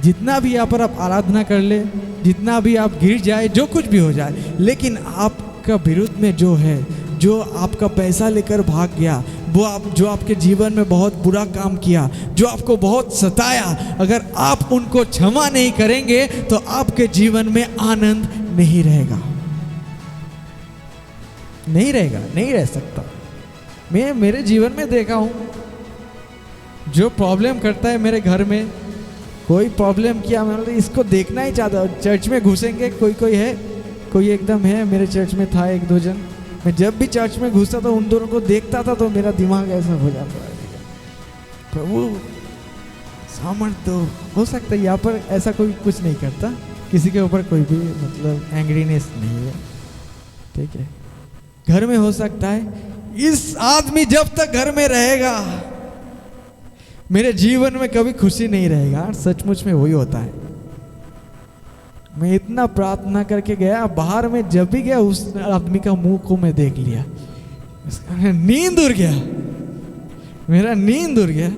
जितना भी यहाँ पर आप आराधना कर ले, जितना भी आप गिर जाए, जो कुछ भी हो जाए, लेकिन आपका विरुद्ध में जो है, जो आपका पैसा लेकर भाग गया, वो जो आपके जीवन में बहुत बुरा काम किया, जो आपको बहुत सताया, अगर आप उनको क्षमा नहीं करेंगे तो आपके जीवन में आनंद नहीं रहेगा, नहीं रहेगा, नहीं रह सकता। मैं मेरे जीवन में देखा हूँ, जो प्रॉब्लम करता है मेरे घर में, कोई प्रॉब्लम किया, मैं इसको देखना ही चाहता। चर्च में घुसेंगे, कोई है, कोई एकदम है, मेरे चर्च में था 1-2 जन, मैं जब भी चर्च में घुसता था उन दोनों को देखता था तो मेरा दिमाग ऐसा हो जाता है। प्रभु सामर्थ तो हो सकता है, यहाँ पर ऐसा कोई कुछ नहीं करता, किसी के ऊपर कोई भी मतलब एंग्रीनेस नहीं है, ठीक है। घर में हो सकता है, इस आदमी जब तक घर में रहेगा मेरे जीवन में कभी खुशी नहीं रहेगा। सचमुच में वही होता है। मैं इतना प्रार्थना करके गया, बाहर में जब भी गया उस आदमी का मुंह को मैं देख लिया, नींद उड़ गया, मेरा नींद उड़ गया।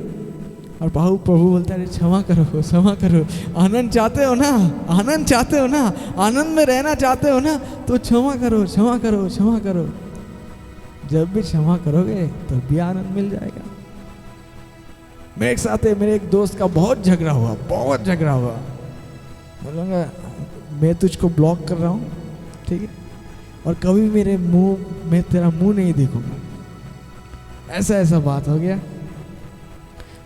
और प्रभु बोलता है क्षमा करो, क्षमा करो। आनंद चाहते हो ना, आनंद चाहते हो ना, आनंद में रहना चाहते हो ना, तो क्षमा करो, क्षमा करो, क्षमा करो। जब भी क्षमा करोगे तब भी आनंद मिल जाएगा। मेरे साथ मेरे एक दोस्त का बहुत झगड़ा हुआ, बहुत झगड़ा हुआ। बोलूँगा मैं तुझको ब्लॉक कर रहा हूँ, ठीक है, और कभी मेरे मुंह में तेरा मुंह नहीं देखूंगा। ऐसा बात हो गया।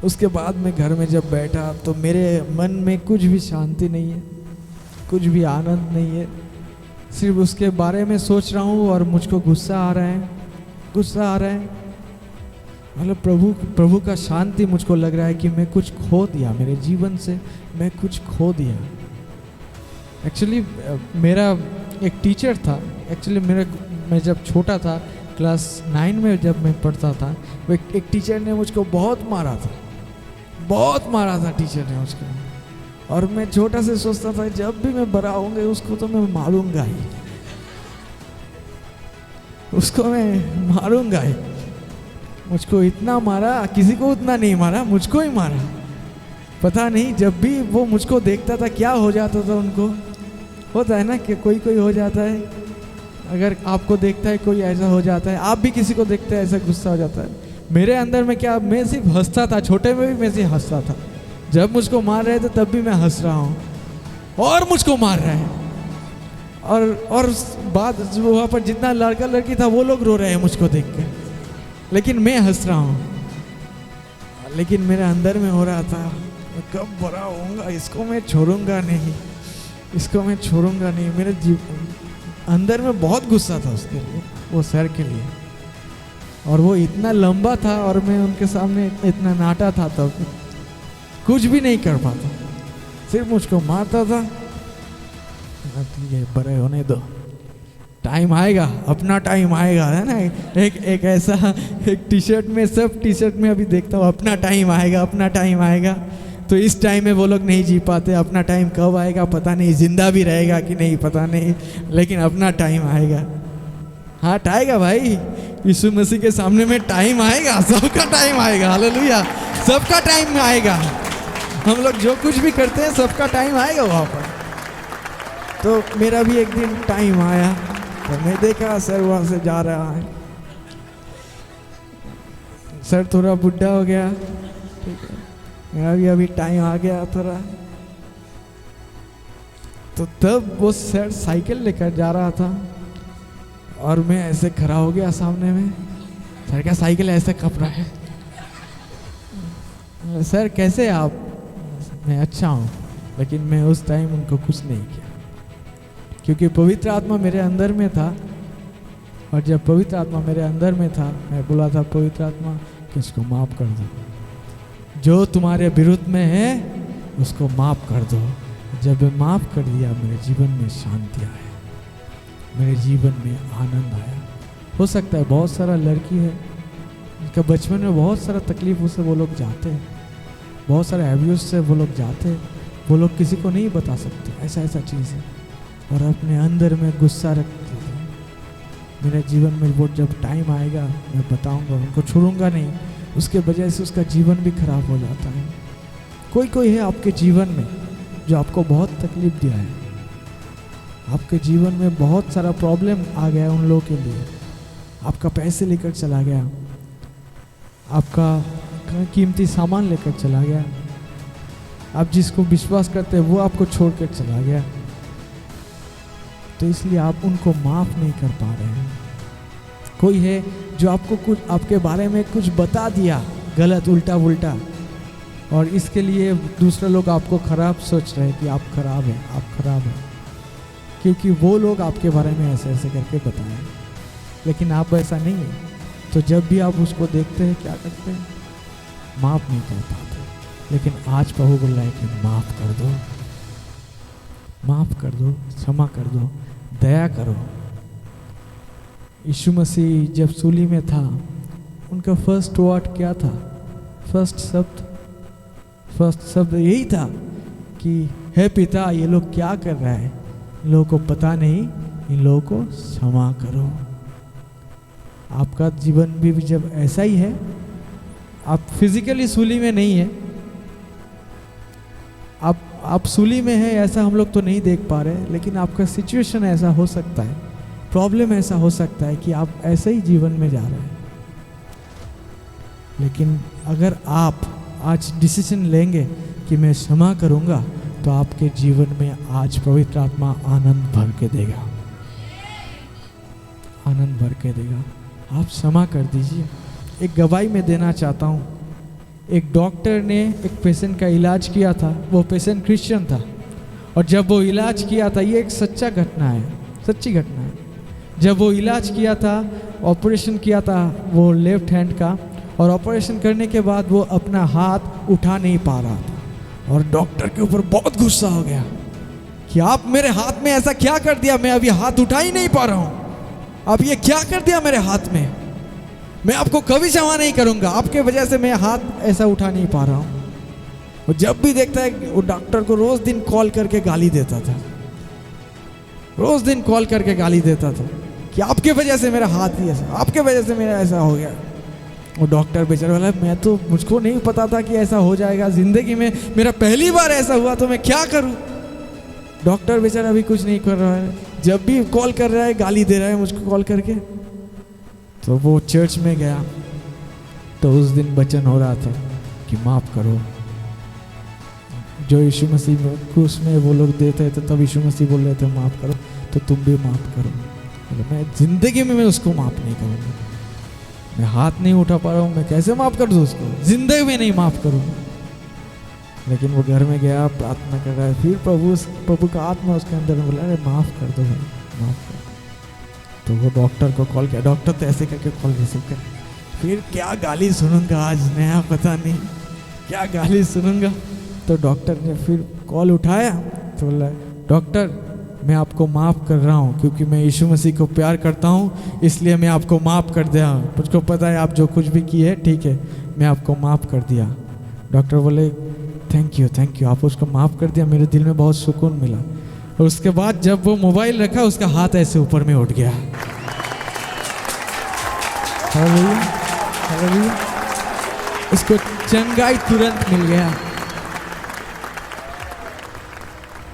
उसके बाद मैं घर में जब बैठा तो मेरे मन में कुछ भी शांति नहीं है, कुछ भी आनंद नहीं है। सिर्फ उसके बारे में सोच रहा हूँ और मुझको गुस्सा आ रहा है, गुस्सा आ रहा है। मतलब प्रभु का शांति मुझको लग रहा है कि मैं कुछ खो दिया, मेरे जीवन से मैं कुछ खो दिया। एक्चुअली मेरा एक टीचर था, मैं जब छोटा था, क्लास 9 में जब मैं पढ़ता था, वो एक टीचर ने मुझको बहुत मारा था टीचर ने मुझको। और मैं छोटा से सोचता था जब भी मैं बड़ा होऊंगा उसको तो मैं मारूंगा ही, उसको मैं मारूंगा ही। मुझको इतना मारा, किसी को उतना नहीं मारा, मुझको ही मारा। पता नहीं जब भी वो मुझको देखता था क्या हो जाता था उनको। होता है ना कि कोई हो जाता है, अगर आपको देखता है कोई ऐसा हो जाता है, आप भी किसी को देखते हैं ऐसा गुस्सा हो जाता है। मेरे अंदर में क्या, मैं सिर्फ हंसता था, छोटे में भी मैं सिर्फ हंसता था। जब मुझको मार रहे थे तब भी मैं हंस रहा हूँ, और मुझको मार रहे हैं। और बात वहाँ पर जितना लड़का लड़की था वो लोग रो रहे हैं मुझको देख के, लेकिन मैं हंस रहा हूँ। लेकिन मेरे अंदर में हो रहा था मैं कब बड़ा होऊंगा, इसको मैं छोड़ूंगा नहीं, इसको मैं छोड़ूंगा नहीं। मेरे अंदर में बहुत गुस्सा था उसके लिए, वो सर के लिए। और वो इतना लंबा था और मैं उनके सामने इतना नाटा था, तब कुछ भी नहीं कर पाता, सिर्फ मुझको मारता था। ठीक है, बड़े होने दो, टाइम आएगा, अपना टाइम आएगा, है ना। एक ऐसा एक टी शर्ट में, सब टी शर्ट में अभी देखता हूँ अपना टाइम आएगा, अपना टाइम आएगा। तो इस टाइम में वो लोग नहीं जी पाते, अपना टाइम कब आएगा पता नहीं, जिंदा भी रहेगा कि नहीं पता नहीं, लेकिन अपना टाइम आएगा। हाँ आएगा भाई, यीशु मसीह के सामने में टाइम आएगा, सबका टाइम आएगा। हालेलुया, सबका टाइम आएगा। हम लोग जो कुछ भी करते हैं सबका टाइम आएगा वहाँ पर। तो मेरा भी एक दिन टाइम आया, तो मैं देखा सर वहाँ से जा रहा है। सर थोड़ा बुढ़ा हो गया, ठीक है, मेरा भी अभी टाइम आ गया थोड़ा। तो तब वो सर साइकिल लेकर जा रहा था और मैं ऐसे खड़ा हो गया सामने में। सर का साइकिल ऐसे कप रहा है। सर कैसे आप? मैं अच्छा हूँ, लेकिन मैं उस टाइम उनको कुछ नहीं किया, क्योंकि पवित्र आत्मा मेरे अंदर में था। और जब पवित्र आत्मा मेरे अंदर में था, मैं बोला था पवित्र आत्मा कि उसको माफ़ कर दो, जो तुम्हारे विरुद्ध में है उसको माफ़ कर दो। जब मैं माफ़ कर दिया, मेरे जीवन में शांति आया, मेरे जीवन में आनंद आया। हो सकता है बहुत सारा लड़की है उनका बचपन में बहुत सारा तकलीफों से वो लोग जाते हैं, बहुत सारे एब्यूज से वो लोग जाते हैं, वो लोग किसी को नहीं बता सकते ऐसा चीज़ है, और अपने अंदर में गुस्सा रखते हैं। मेरे जीवन में वो जब टाइम आएगा मैं बताऊंगा, उनको छोड़ूंगा नहीं, उसके वजह से उसका जीवन भी खराब हो जाता है। कोई है आपके जीवन में जो आपको बहुत तकलीफ दिया है, आपके जीवन में बहुत सारा प्रॉब्लम आ गया उन लोगों के लिए। आपका पैसे लेकर चला गया, आपका कीमती सामान लेकर चला गया, आप जिसको विश्वास करते हैं वो आपको छोड़ कर चला गया, तो इसलिए आप उनको माफ़ नहीं कर पा रहे हैं। कोई है जो आपको कुछ, आपके बारे में कुछ बता दिया गलत, उल्टा पुल्टा, और इसके लिए दूसरे लोग आपको खराब सोच रहे हैं कि आप खराब हैं, आप खराब हैं, क्योंकि वो लोग आपके बारे में ऐसे ऐसे करके बताएं, लेकिन आप ऐसा नहीं है। तो जब भी आप उसको देखते हैं क्या करते हैं? माफ़ नहीं कर पाते। लेकिन आज प्रभु बोल रहा है कि माफ़ कर दो, माफ़ कर दो, क्षमा कर दो, दया करो। यीशु मसीह जब सूली में था, उनका फर्स्ट वर्ड क्या था? फर्स्ट शब्द यही था कि हे पिता, ये लोग क्या कर रहा है, इन लोगों को पता नहीं, इन लोगों को क्षमा करो। आपका जीवन भी जब ऐसा ही है, आप फिजिकली सूली में नहीं है, आप सूली में है ऐसा हम लोग तो नहीं देख पा रहे, लेकिन आपका सिचुएशन ऐसा हो सकता है, प्रॉब्लम ऐसा हो सकता है कि आप ऐसे ही जीवन में जा रहे हैं। लेकिन अगर आप आज डिसीजन लेंगे कि मैं क्षमा करूँगा, तो आपके जीवन में आज पवित्र आत्मा आनंद भर के देगा, आनंद भर के देगा। आप क्षमा कर दीजिए। एक गवाही में देना चाहता हूँ। एक डॉक्टर ने एक पेशेंट का इलाज किया था, वो पेशेंट क्रिश्चियन था, और जब वो इलाज किया था, ये एक सच्चा घटना है, सच्ची घटना है। जब वो इलाज किया था, ऑपरेशन किया था वो लेफ्ट हैंड का, और ऑपरेशन करने के बाद वो अपना हाथ उठा नहीं पा रहा था, और डॉक्टर के ऊपर बहुत गुस्सा हो गया कि आप मेरे हाथ में ऐसा क्या कर दिया, मैं अभी हाथ उठा ही नहीं पा रहा हूँ, आप ये क्या कर दिया मेरे हाथ में, मैं आपको कभी क्षमा नहीं करूँगा, आपके वजह से मैं हाथ ऐसा उठा नहीं पा रहा हूँ। वो जब भी देखता है, वो डॉक्टर को रोज़ दिन कॉल करके गाली देता था, रोज़ दिन कॉल करके गाली देता था कि आपके वजह से मेरा हाथ ही ऐसा, आपके वजह से मेरा ऐसा हो गया। वो डॉक्टर बेचारा बोला, मैं तो, मुझको नहीं पता था कि ऐसा हो जाएगा, ज़िंदगी में मेरा पहली बार ऐसा हुआ, तो मैं क्या करूं। डॉक्टर बेचारा अभी कुछ नहीं कर रहा है, जब भी कॉल कर रहा है गाली दे रहा है मुझको कॉल करके। तो वो चर्च में गया, तो उस दिन वचन हो रहा था कि माफ़ करो, जो यीशु मसीह क्रूस में वो लोग देते थे, तब यीशु मसीह बोल रहे थे माफ़ करो, तो तुम भी माफ़ करो। मैं ज़िंदगी में मैं उसको माफ़ नहीं करूँगा, मैं हाथ नहीं उठा पा रहा हूँ, मैं कैसे माफ़ कर दूँ उसको, ज़िंदगी में नहीं माफ़ करूँगा। लेकिन वो घर में गया, प्रार्थना कर रहा है, फिर प्रभु का आत्मा उसके अंदर में बोला, अरे माफ़ कर दो भाई, माफ़ कर। तो वो डॉक्टर को कॉल किया, डॉक्टर तो ऐसे करके कॉल रिसीव कर, फिर क्या गाली सुनूंगा आज, नया पता नहीं क्या गाली सुनूंगा। तो डॉक्टर ने फिर कॉल उठाया, तो बोला, डॉक्टर मैं आपको माफ़ कर रहा हूँ, क्योंकि मैं यीशु मसीह को प्यार करता हूँ, इसलिए मैं आपको माफ़ कर दिया, मुझको पता है आप जो कुछ भी किए ठीक है, मैं आपको माफ़ कर दिया। डॉक्टर बोले, थैंक यू, आप उसको माफ़ कर दिया, मेरे दिल में बहुत सुकून मिला। और उसके बाद जब वो मोबाइल रखा, उसका हाथ ऐसे ऊपर में उठ गया। Hallelujah, hallelujah. उसको चंगाई तुरंत मिल गया।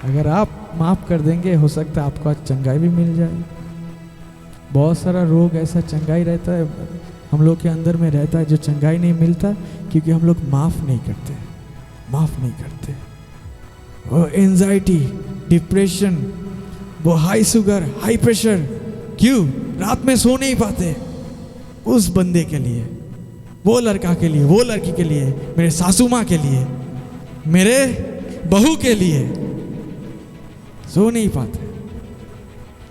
अगर आप माफ़ कर देंगे, हो सकता है आपको आज चंगाई भी मिल जाए। बहुत सारा रोग ऐसा चंगाई रहता है, हम लोग के अंदर में रहता है, जो चंगाई नहीं मिलता, क्योंकि हम लोग माफ़ नहीं करते, माफ़ नहीं करते। वो एंजाइटी, डिप्रेशन, वो हाई शुगर, हाई प्रेशर, क्यों रात में सो नहीं पाते, उस बंदे के लिए, वो लड़का के लिए, वो लड़की के लिए, मेरे सासू माँ के लिए, मेरे बहू के लिए सो नहीं पाते।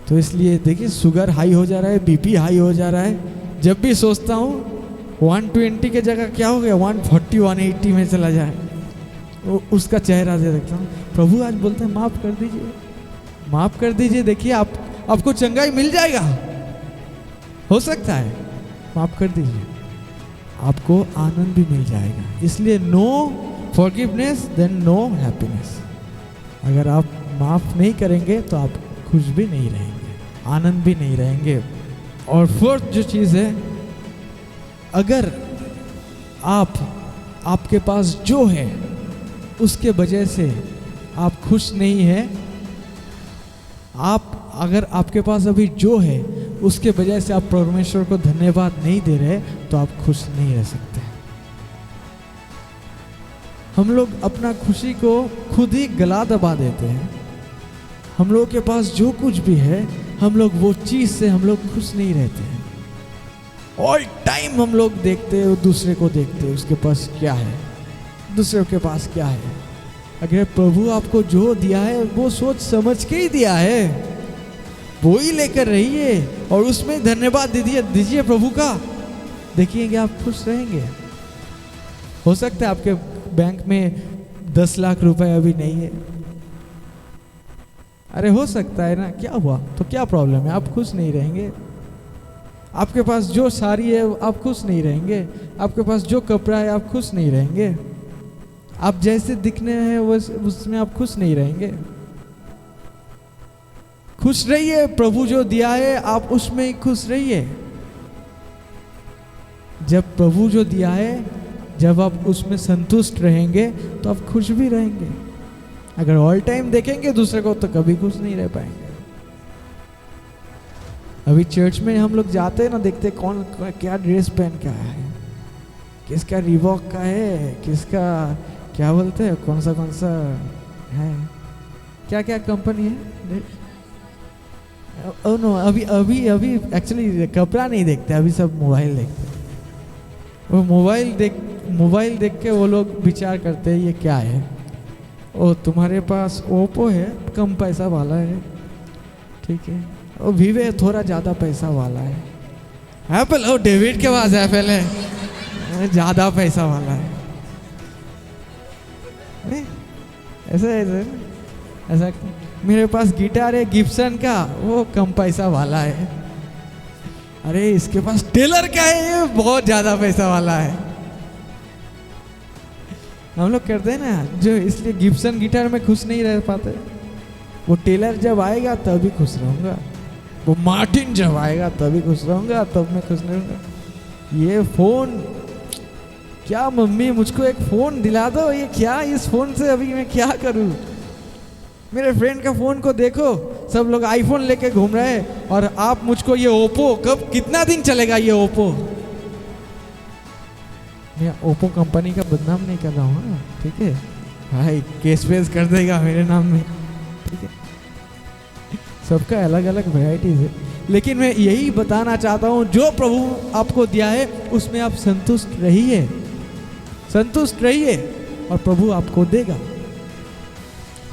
तो इसलिए देखिए, शुगर हाई हो जा रहा है, बीपी हाई हो जा रहा है। जब भी सोचता हूँ 120 के जगह क्या हो गया, 140 180 में चला जाए, उसका चेहरा दे देखता हूँ। प्रभु आज बोलते हैं माफ़ कर दीजिए, माफ़ कर दीजिए। देखिए आपको चंगाई मिल जाएगा, हो सकता है, माफ़ कर दीजिए, आपको आनंद भी मिल जाएगा। इसलिए no forgiveness then no happiness. अगर आप माफ़ नहीं करेंगे तो आप खुश भी नहीं रहेंगे, आनंद भी नहीं रहेंगे। और फोर्थ जो चीज़ है, अगर आपके पास जो है उसके वजह से आप खुश नहीं हैं, अगर आपके पास अभी जो है उसके वजह से आप परमेश्वर को धन्यवाद नहीं दे रहे, तो आप खुश नहीं रह सकते। हम लोग अपना खुशी को खुद ही गला दबा देते हैं। हम लोग के पास जो कुछ भी है, हम लोग वो चीज़ से हम लोग खुश नहीं रहते हैं। ऑल टाइम हम लोग देखते हैं, दूसरे को देखते हैं, उसके पास क्या है, दूसरे के पास क्या है। अगर प्रभु आपको जो दिया है वो सोच समझ के ही दिया है, वो ही लेकर रहिए और उसमें धन्यवाद दीजिए प्रभु का। देखिएगा आप खुश रहेंगे। हो सकता है आपके बैंक में 10 लाख रुपए अभी नहीं है, अरे हो सकता है ना, क्या हुआ, तो क्या प्रॉब्लम है, आप खुश नहीं रहेंगे। आपके पास जो साड़ी है आप खुश नहीं रहेंगे, आपके पास जो कपड़ा है आप खुश नहीं रहेंगे, आप जैसे दिखने हैं उसमें आप खुश नहीं रहेंगे। खुश रहिए, प्रभु जो दिया है आप उसमें ही खुश रहिए। जब प्रभु जो दिया है, जब आप उसमें संतुष्ट रहेंगे तो आप खुश भी रहेंगे। अगर ऑल टाइम देखेंगे दूसरे को तो कभी खुश नहीं रह पाएंगे। अभी चर्च में हम लोग जाते हैं ना, देखते कौन क्या ड्रेस पहन के आया है, किसका रिबॉक का है, किसका क्या बोलते हैं, कौन सा है, क्या क्या कंपनी है। ओ नो, अभी अभी अभी एक्चुअली कपड़ा नहीं देखते, अभी सब मोबाइल देखते। वो मोबाइल देख के वो लोग विचार करते हैं ये क्या है। ओ तुम्हारे पास ओप्पो है, कम पैसा वाला है, ठीक है। ओ वीवो थोड़ा ज़्यादा पैसा वाला है। एप्पल, ओ डेविड के पास एप्पल है, ज़्यादा पैसा वाला है। नहीं, ऐसा मेरे पास गिटार है गिब्सन का, वो कम पैसा वाला है। अरे इसके पास टेलर का है, ये बहुत ज़्यादा पैसा वाला है। हम लोग करते हैं ना जो, इसलिए गिब्सन गिटार में खुश नहीं रह पाते। वो टेलर जब आएगा तभी खुश रहूँगा, वो मार्टिन जब आएगा तभी खुश रहूँगा, तब मैं खुश नहीं रहूँगा। ये फ़ोन क्या, मम्मी मुझको एक फ़ोन दिला दो, ये क्या, इस फ़ोन से अभी मैं क्या करूँ। मेरे फ्रेंड का फ़ोन को देखो, सब लोग आईफोन लेके घूम रहे हैं और आप मुझको ये ओप्पो, कब कितना दिन चलेगा ये ओप्पो। मैं ओप्पो कंपनी का बदनाम नहीं कर रहा हूँ, ठीक है भाई, केस वेस कर देगा मेरे नाम में, ठीक है। सबका अलग अलग वैरायटीज है, लेकिन मैं यही बताना चाहता हूँ जो प्रभु आपको दिया है उसमें आप संतुष्ट रहिए, संतुष्ट रहिए और प्रभु आपको देगा,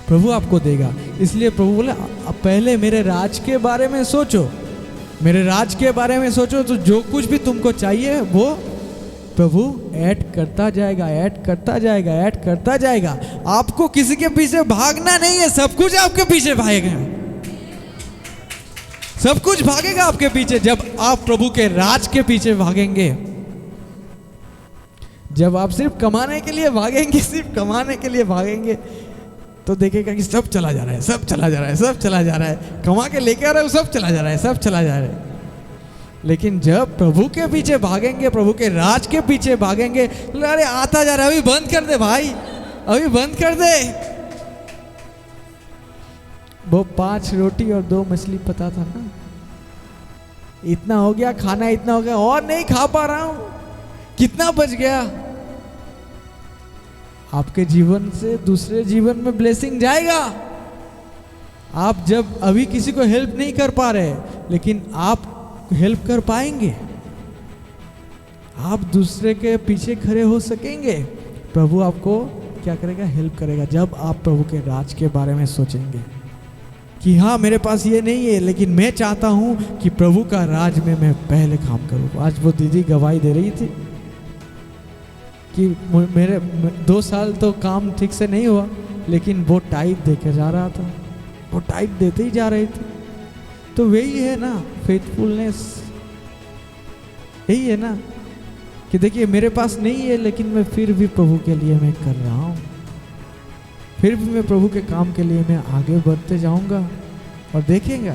प्रभु आपको देगा। इसलिए प्रभु बोले पहले मेरे राज के बारे में सोचो, मेरे राज के बारे में सोचो, तो जो कुछ भी तुमको चाहिए वो प्रभु ऐड करता जाएगा, ऐड करता जाएगा, ऐड करता जाएगा। आपको किसी के पीछे भागना नहीं है, सब कुछ आपके पीछे भागेगा, सब कुछ भागेगा आपके पीछे। जब आप प्रभु के राज के पीछे भागेंगे, जब आप सिर्फ कमाने के लिए भागेंगे, सिर्फ कमाने के लिए भागेंगे, तो देखेगा कि सब चला जा रहा है, सब चला जा रहा है, सब चला जा रहा है, कमा के लेके आ रहा है, सब चला जा रहा है, सब चला जा रहा है। लेकिन जब प्रभु के पीछे भागेंगे, प्रभु के राज के पीछे भागेंगे, तो अरे आता जा रहा है, अभी बंद कर दे भाई, अभी बंद कर दे। वो 5 रोटी और 2 मछली पता था ना, इतना हो गया खाना, इतना हो गया, और नहीं खा पा रहा हूं, कितना बच गया। आपके जीवन से दूसरे जीवन में ब्लेसिंग जाएगा। आप जब अभी किसी को हेल्प नहीं कर पा रहे, लेकिन आप हेल्प कर पाएंगे, आप दूसरे के पीछे खड़े हो सकेंगे, प्रभु आपको क्या करेगा, हेल्प करेगा। जब आप प्रभु के राज के बारे में सोचेंगे कि हाँ मेरे पास ये नहीं है, लेकिन मैं चाहता हूँ कि प्रभु का राज में मैं पहले काम करूँ। आज वो दीदी गवाही दे रही थी कि मेरे 2 साल तो काम ठीक से नहीं हुआ, लेकिन वो टाइप देके जा रहा था, वो टाइप देते ही जा रही थी। तो वही है ना फेथफुलनेस, यही है ना कि देखिए मेरे पास नहीं है, लेकिन मैं फिर भी प्रभु के लिए मैं कर रहा हूँ, फिर भी मैं प्रभु के काम के लिए मैं आगे बढ़ते जाऊँगा। और देखेंगे,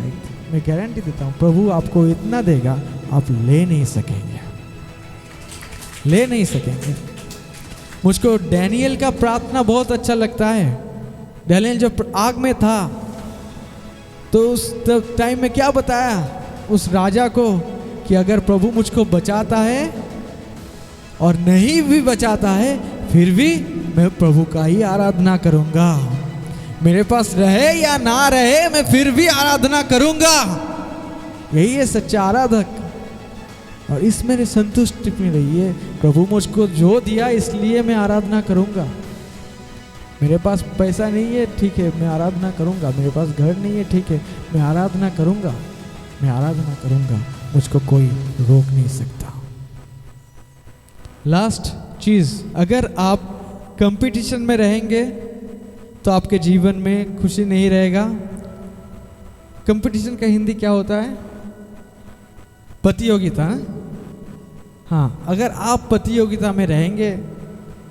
मैं गारंटी देता हूँ प्रभु आपको इतना देगा आप ले नहीं सकेंगे, ले नहीं सकेंगे। मुझको डैनियल का प्रार्थना बहुत अच्छा लगता है। डैनियल जब आग में था तो उस टाइम में क्या बताया उस राजा को कि अगर प्रभु मुझको बचाता है और नहीं भी बचाता है, फिर भी मैं प्रभु का ही आराधना करूंगा, मेरे पास रहे या ना रहे मैं फिर भी आराधना करूंगा। यही है सच्चा आराधक। और इसमें संतुष्टि में रहिए, प्रभु मुझको जो दिया इसलिए मैं आराधना करूंगा। मेरे पास पैसा नहीं है, ठीक है, मैं आराधना करूंगा। मेरे पास घर नहीं है, ठीक है, मैं आराधना करूंगा, मैं आराधना करूंगा, मुझको कोई रोक नहीं सकता। लास्ट चीज, अगर आप कंपटीशन में रहेंगे तो आपके जीवन में खुशी नहीं रहेगा। कंपटीशन का हिंदी क्या होता है? प्रतियोगिता। हाँ, अगर आप प्रतियोगिता में रहेंगे,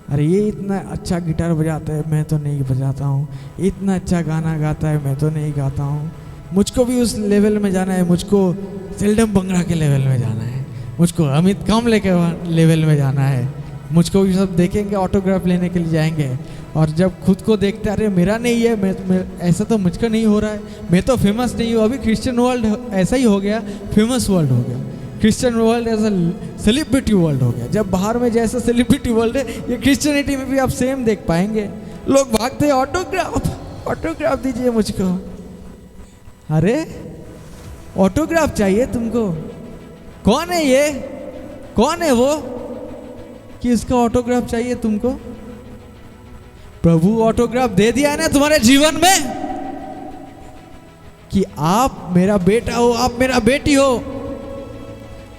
अरे ये इतना अच्छा गिटार बजाता है मैं तो नहीं बजाता हूँ, इतना अच्छा गाना गाता है मैं तो नहीं गाता हूँ, मुझको भी उस लेवल में जाना है, मुझको सेल्डम बंगड़ा के लेवल में जाना है, मुझको अमित कामले के लेवल में जाना है, मुझको भी सब देखेंगे, ऑटोग्राफ लेने के लिए जाएंगे। और जब खुद को देखते अरे मेरा नहीं है, मैं ऐसा तो मुझको नहीं हो रहा है, मैं तो फेमस नहीं हूँ। अभी क्रिश्चियन वर्ल्ड ऐसा ही हो गया, फेमस वर्ल्ड हो गया। Christian world as a celebrity world हो गया। जब बाहर में जैसा सेलिब्रिटी वर्ल्ड है, ये क्रिश्चियनिटी में भी आप सेम देख पाएंगे। लोग भागते हैं, ऑटोग्राफ ऑटोग्राफ दीजिए मुझको। अरे ऑटोग्राफ चाहिए तुमको? कौन है ये? कौन है वो कि इसका ऑटोग्राफ चाहिए तुमको? प्रभु ऑटोग्राफ दे दिया है ना तुम्हारे जीवन में कि आप मेरा बेटा हो, आप मेरा बेटी हो।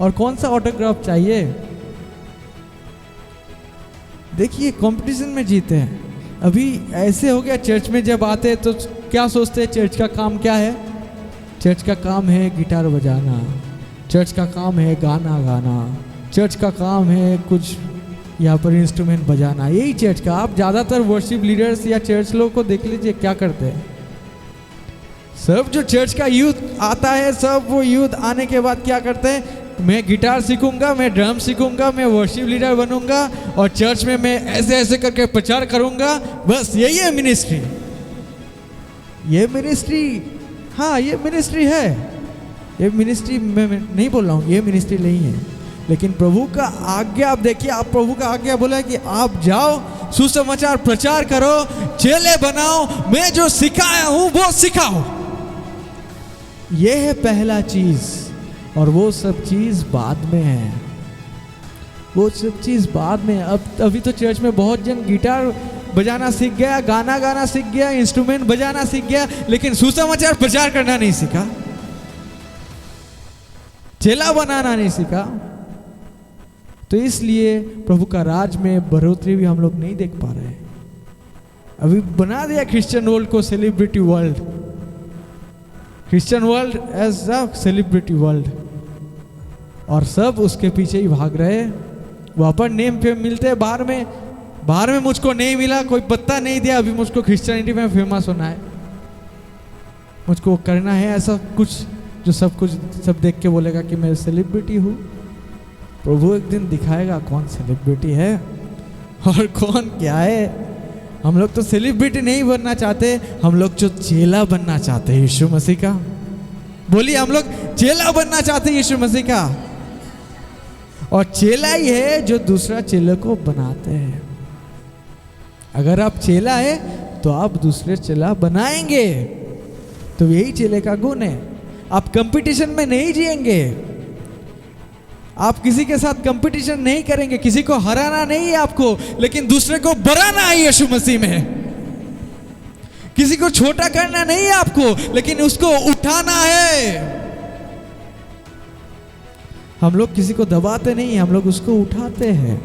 और कौन सा ऑटोग्राफ चाहिए? देखिए कंपटीशन में जीते हैं। अभी ऐसे हो गया, चर्च में जब आते हैं तो क्या सोचते हैं? चर्च का काम क्या है? चर्च का काम है गिटार बजाना, चर्च का काम है गाना गाना, चर्च का काम है कुछ यहाँ पर इंस्ट्रूमेंट बजाना। यही चर्च का। आप ज़्यादातर वर्शिप लीडर्स या चर्च लोग को देख लीजिए क्या करते हैं। सब जो चर्च का यूथ आता है, सब वो यूथ आने के बाद क्या करते हैं? मैं गिटार सीखूंगा, मैं ड्रम सीखूंगा, मैं वर्शिप लीडर बनूंगा और चर्च में मैं ऐसे ऐसे करके प्रचार करूंगा। बस यही है मिनिस्ट्री। ये मिनिस्ट्री, हाँ ये मिनिस्ट्री है। ये मिनिस्ट्री मैं नहीं बोल रहा हूँ, ये मिनिस्ट्री नहीं है। लेकिन प्रभु का आज्ञा आप देखिए, आप प्रभु का आज्ञा बोला कि आप जाओ, सुसमाचार प्रचार करो, चेले बनाओ, मैं जो सिखाया हूं वो सिखाओ। ये है पहला चीज। और वो सब चीज बाद में है, वो सब चीज बाद में। अब अभी तो चर्च में बहुत जन गिटार बजाना सीख गया, गाना गाना सीख गया, इंस्ट्रूमेंट बजाना सीख गया, लेकिन सुसमाचार प्रचार करना नहीं सीखा, चेला बनाना नहीं सीखा। तो इसलिए प्रभु का राज में बढ़ोतरी भी हम लोग नहीं देख पा रहे हैं। अभी बना दिया क्रिश्चियन वर्ल्ड को celebrity world, Christian world as a celebrity world, और सब उसके पीछे ही भाग रहे हैं। वहाँ पर नेम फेम मिलते हैं बाहर में मुझको नहीं मिला, कोई पत्ता नहीं दिया, अभी मुझको क्रिश्चियनिटी में फेमस होना है, मुझको करना है ऐसा कुछ जो सब देख के बोलेगा कि मैं सेलिब्रिटी हूँ। प्रभु एक दिन दिखाएगा कौन सेलिब्रिटी है और कौन क्या है। हम लोग तो सेलिब्रिटी नहीं बनना चाहते, हम लोग जो चेला बनना चाहते हैं यीशु मसीह का। बोलिए, हम लोग चेला बनना चाहते हैं यीशु मसीह का। और चेला ही है जो दूसरा चेले को बनाते हैं। अगर आप चेला है तो आप दूसरे चेला बनाएंगे, तो यही चेले का गुण है। आप कंपटीशन में नहीं जिएंगे, आप किसी के साथ कंपटीशन नहीं करेंगे, किसी को हराना नहीं है आपको, लेकिन दूसरे को बढ़ाना है यीशु मसीह में। किसी को छोटा करना नहीं है आपको, लेकिन उसको उठाना है। हम लोग किसी को दबाते नहीं है, हम लोग उसको उठाते हैं।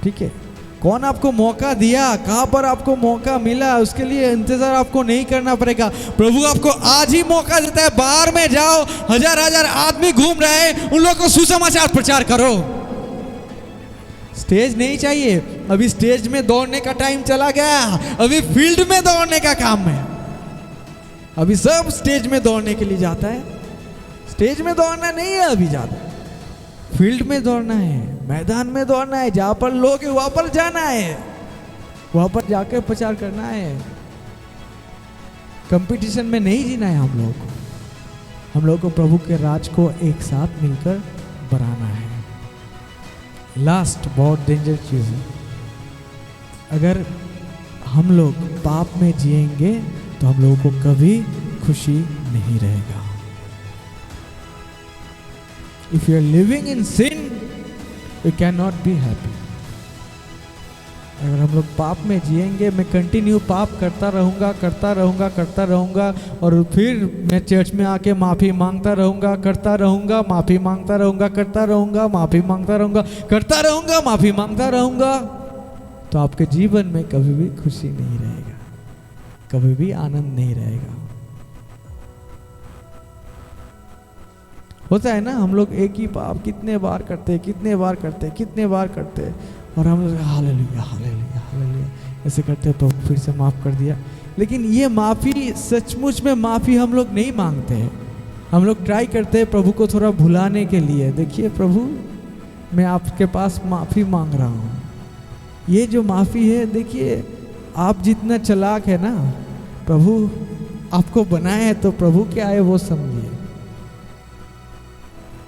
ठीक है, कौन आपको मौका दिया, कहां पर आपको मौका मिला, उसके लिए इंतजार आपको नहीं करना पड़ेगा। प्रभु आपको आज ही मौका देता है। बाहर में जाओ, हजार हजार आदमी घूम रहे हैं, उन लोगों को सुसमाचार प्रचार करो। स्टेज नहीं चाहिए, अभी स्टेज में दौड़ने का टाइम चला गया, अभी फील्ड में दौड़ने का काम है। अभी सब स्टेज में दौड़ने के लिए जाता है, स्टेज में दौड़ना नहीं है अभी ज्यादा, फील्ड में दौड़ना है, मैदान में दौड़ना है, जहां पर लोग हैं वहां पर जाना है, वहां पर जाकर प्रचार करना है। कंपटीशन में नहीं जीना है हम लोग को प्रभु के राज को एक साथ मिलकर बढ़ाना है। लास्ट बहुत डेंजर चीज है, अगर हम लोग पाप में जिएंगे तो हम लोगों को कभी खुशी नहीं रहेगा। If you are living in sin, you cannot be happy. अगर हम लोग पाप में जिएंगे, मैं कंटिन्यू पाप करता रहूँगा और फिर मैं चर्च में आके माफ़ी मांगता रहूँगा, माफ़ी मांगता रहूँगा, तो आपके जीवन में कभी भी खुशी नहीं रहेगा, कभी भी आनंद नहीं रहेगा। होता है ना, हम लोग एक ही पाप कितने बार करते और हम लोग हालेलुया ऐसे करते, तो फिर से माफ़ कर दिया। लेकिन ये माफ़ी, सचमुच में माफ़ी हम लोग नहीं मांगते हैं। हम लोग ट्राई करते हैं प्रभु को थोड़ा भुलाने के लिए। देखिए प्रभु, मैं आपके पास माफ़ी मांग रहा हूँ। ये जो माफ़ी है, देखिए आप जितना चालाक है ना, प्रभु आपको बनाए है तो प्रभु क्या है वो समझिए।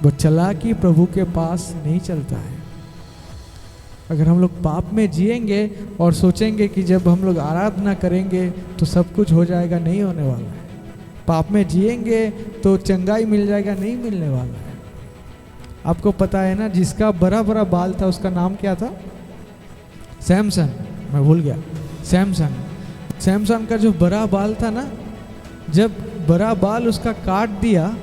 वो चालाकी प्रभु के पास नहीं चलता है। अगर हम लोग पाप में जिएंगे और सोचेंगे कि जब हम लोग आराधना करेंगे तो सब कुछ हो जाएगा, नहीं होने वाला है। पाप में जिएंगे तो चंगाई मिल जाएगा, नहीं मिलने वाला है। आपको पता है ना, जिसका बड़ा बड़ा बाल था उसका नाम क्या था? सैमसन, मैं भूल गया। सैमसन का जो बड़ा बाल था ना, जब बड़ा बाल उसका काट दिया,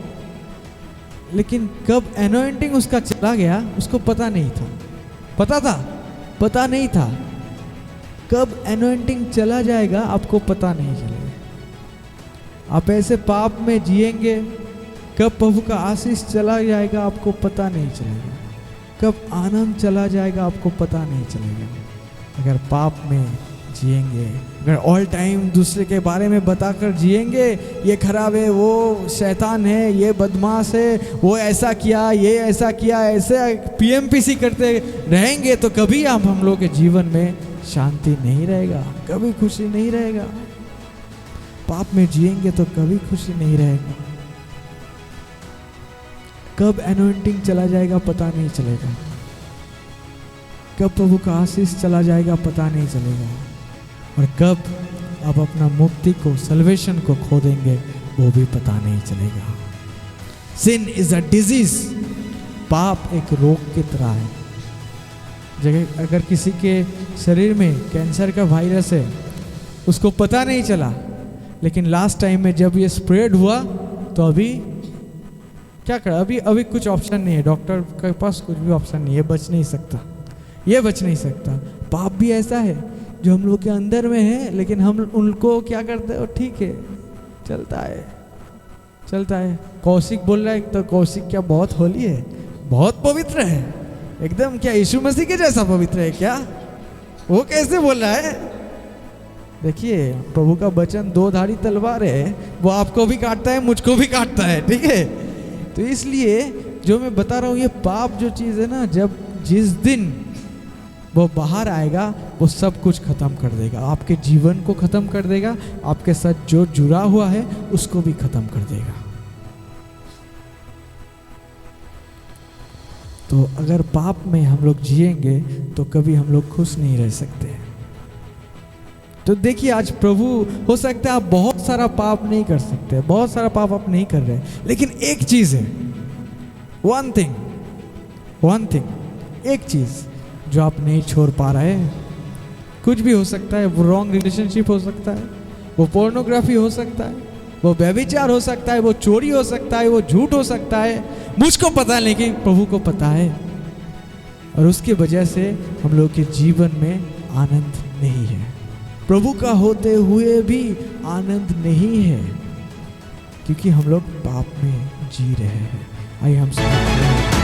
लेकिन कब एनॉइंटिंग उसका चला गया उसको पता नहीं था। पता था? पता नहीं था। कब एनॉइंटिंग चला जाएगा आपको पता नहीं चलेगा। आप ऐसे पाप में जिएंगे, कब प्रभु का आशीष चला जाएगा आपको पता नहीं चलेगा। कब आनंद चला जाएगा आपको पता नहीं चलेगा। अगर पाप में जिएंगे, अगर ऑल टाइम दूसरे के बारे में बताकर जिएंगे, ये खराब है, वो शैतान है, ये बदमाश है, वो ऐसा किया, ये ऐसा किया, ऐसे पीएमपीसी करते रहेंगे तो कभी हम लोग के जीवन में शांति नहीं रहेगा, कभी खुशी नहीं रहेगा। पाप में जिएंगे तो कभी खुशी नहीं रहेगा। कब एनॉइंटिंग चला जाएगा पता नहीं चलेगा। कब प्रभु का आशीष चला जाएगा पता नहीं चलेगा। और कब आप अपना मुक्ति को, सल्वेशन को खो देंगे वो भी पता नहीं चलेगा। सिन इज अ डिजीज। पाप एक रोग की तरह है। जगह अगर किसी के शरीर में कैंसर का वायरस है, उसको पता नहीं चला, लेकिन लास्ट टाइम में जब ये स्प्रेड हुआ तो अभी क्या करा? अभी कुछ ऑप्शन नहीं है, डॉक्टर के पास कुछ भी ऑप्शन नहीं है, बच नहीं सकता, ये बच नहीं सकता। पाप भी ऐसा है जो हम लोग के अंदर में है, लेकिन हम उनको क्या करते हैं? ठीक है, चलता है। कौशिक बोल रहा है तो कौशिक क्या बहुत होली है, बहुत पवित्र है, एकदम क्या यीशु मसीह के जैसा पवित्र है क्या? वो कैसे बोल रहा है? देखिए, प्रभु का वचन दो धारी तलवार है, वो आपको भी काटता है, मुझको भी काटता है, ठीक है? तो इसलिए जो मैं बता रहा हूँ, ये पाप जो चीज़ है ना, जब जिस दिन वो बाहर आएगा वो सब कुछ खत्म कर देगा, आपके जीवन को खत्म कर देगा, आपके साथ जो जुड़ा हुआ है उसको भी खत्म कर देगा। तो अगर पाप में हम लोग जिएंगे तो कभी हम लोग खुश नहीं रह सकते। तो देखिए, आज प्रभु, हो सकता है आप बहुत सारा पाप नहीं कर सकते, बहुत सारा पाप आप नहीं कर रहे, लेकिन एक चीज है, वन थिंग, एक चीज जो आप नहीं छोड़ पा रहे हैं। कुछ भी हो सकता है, वो रॉन्ग रिलेशनशिप हो सकता है, वो पोर्नोग्राफी हो सकता है, वो व्यभिचार हो सकता है, वो चोरी हो सकता है, वो झूठ हो सकता है, मुझको पता है लेकिन प्रभु को पता है। और उसकी वजह से हम लोग के जीवन में आनंद नहीं है, प्रभु का होते हुए भी आनंद नहीं है, क्योंकि हम लोग पाप में जी रहे हैं। आइए हम सब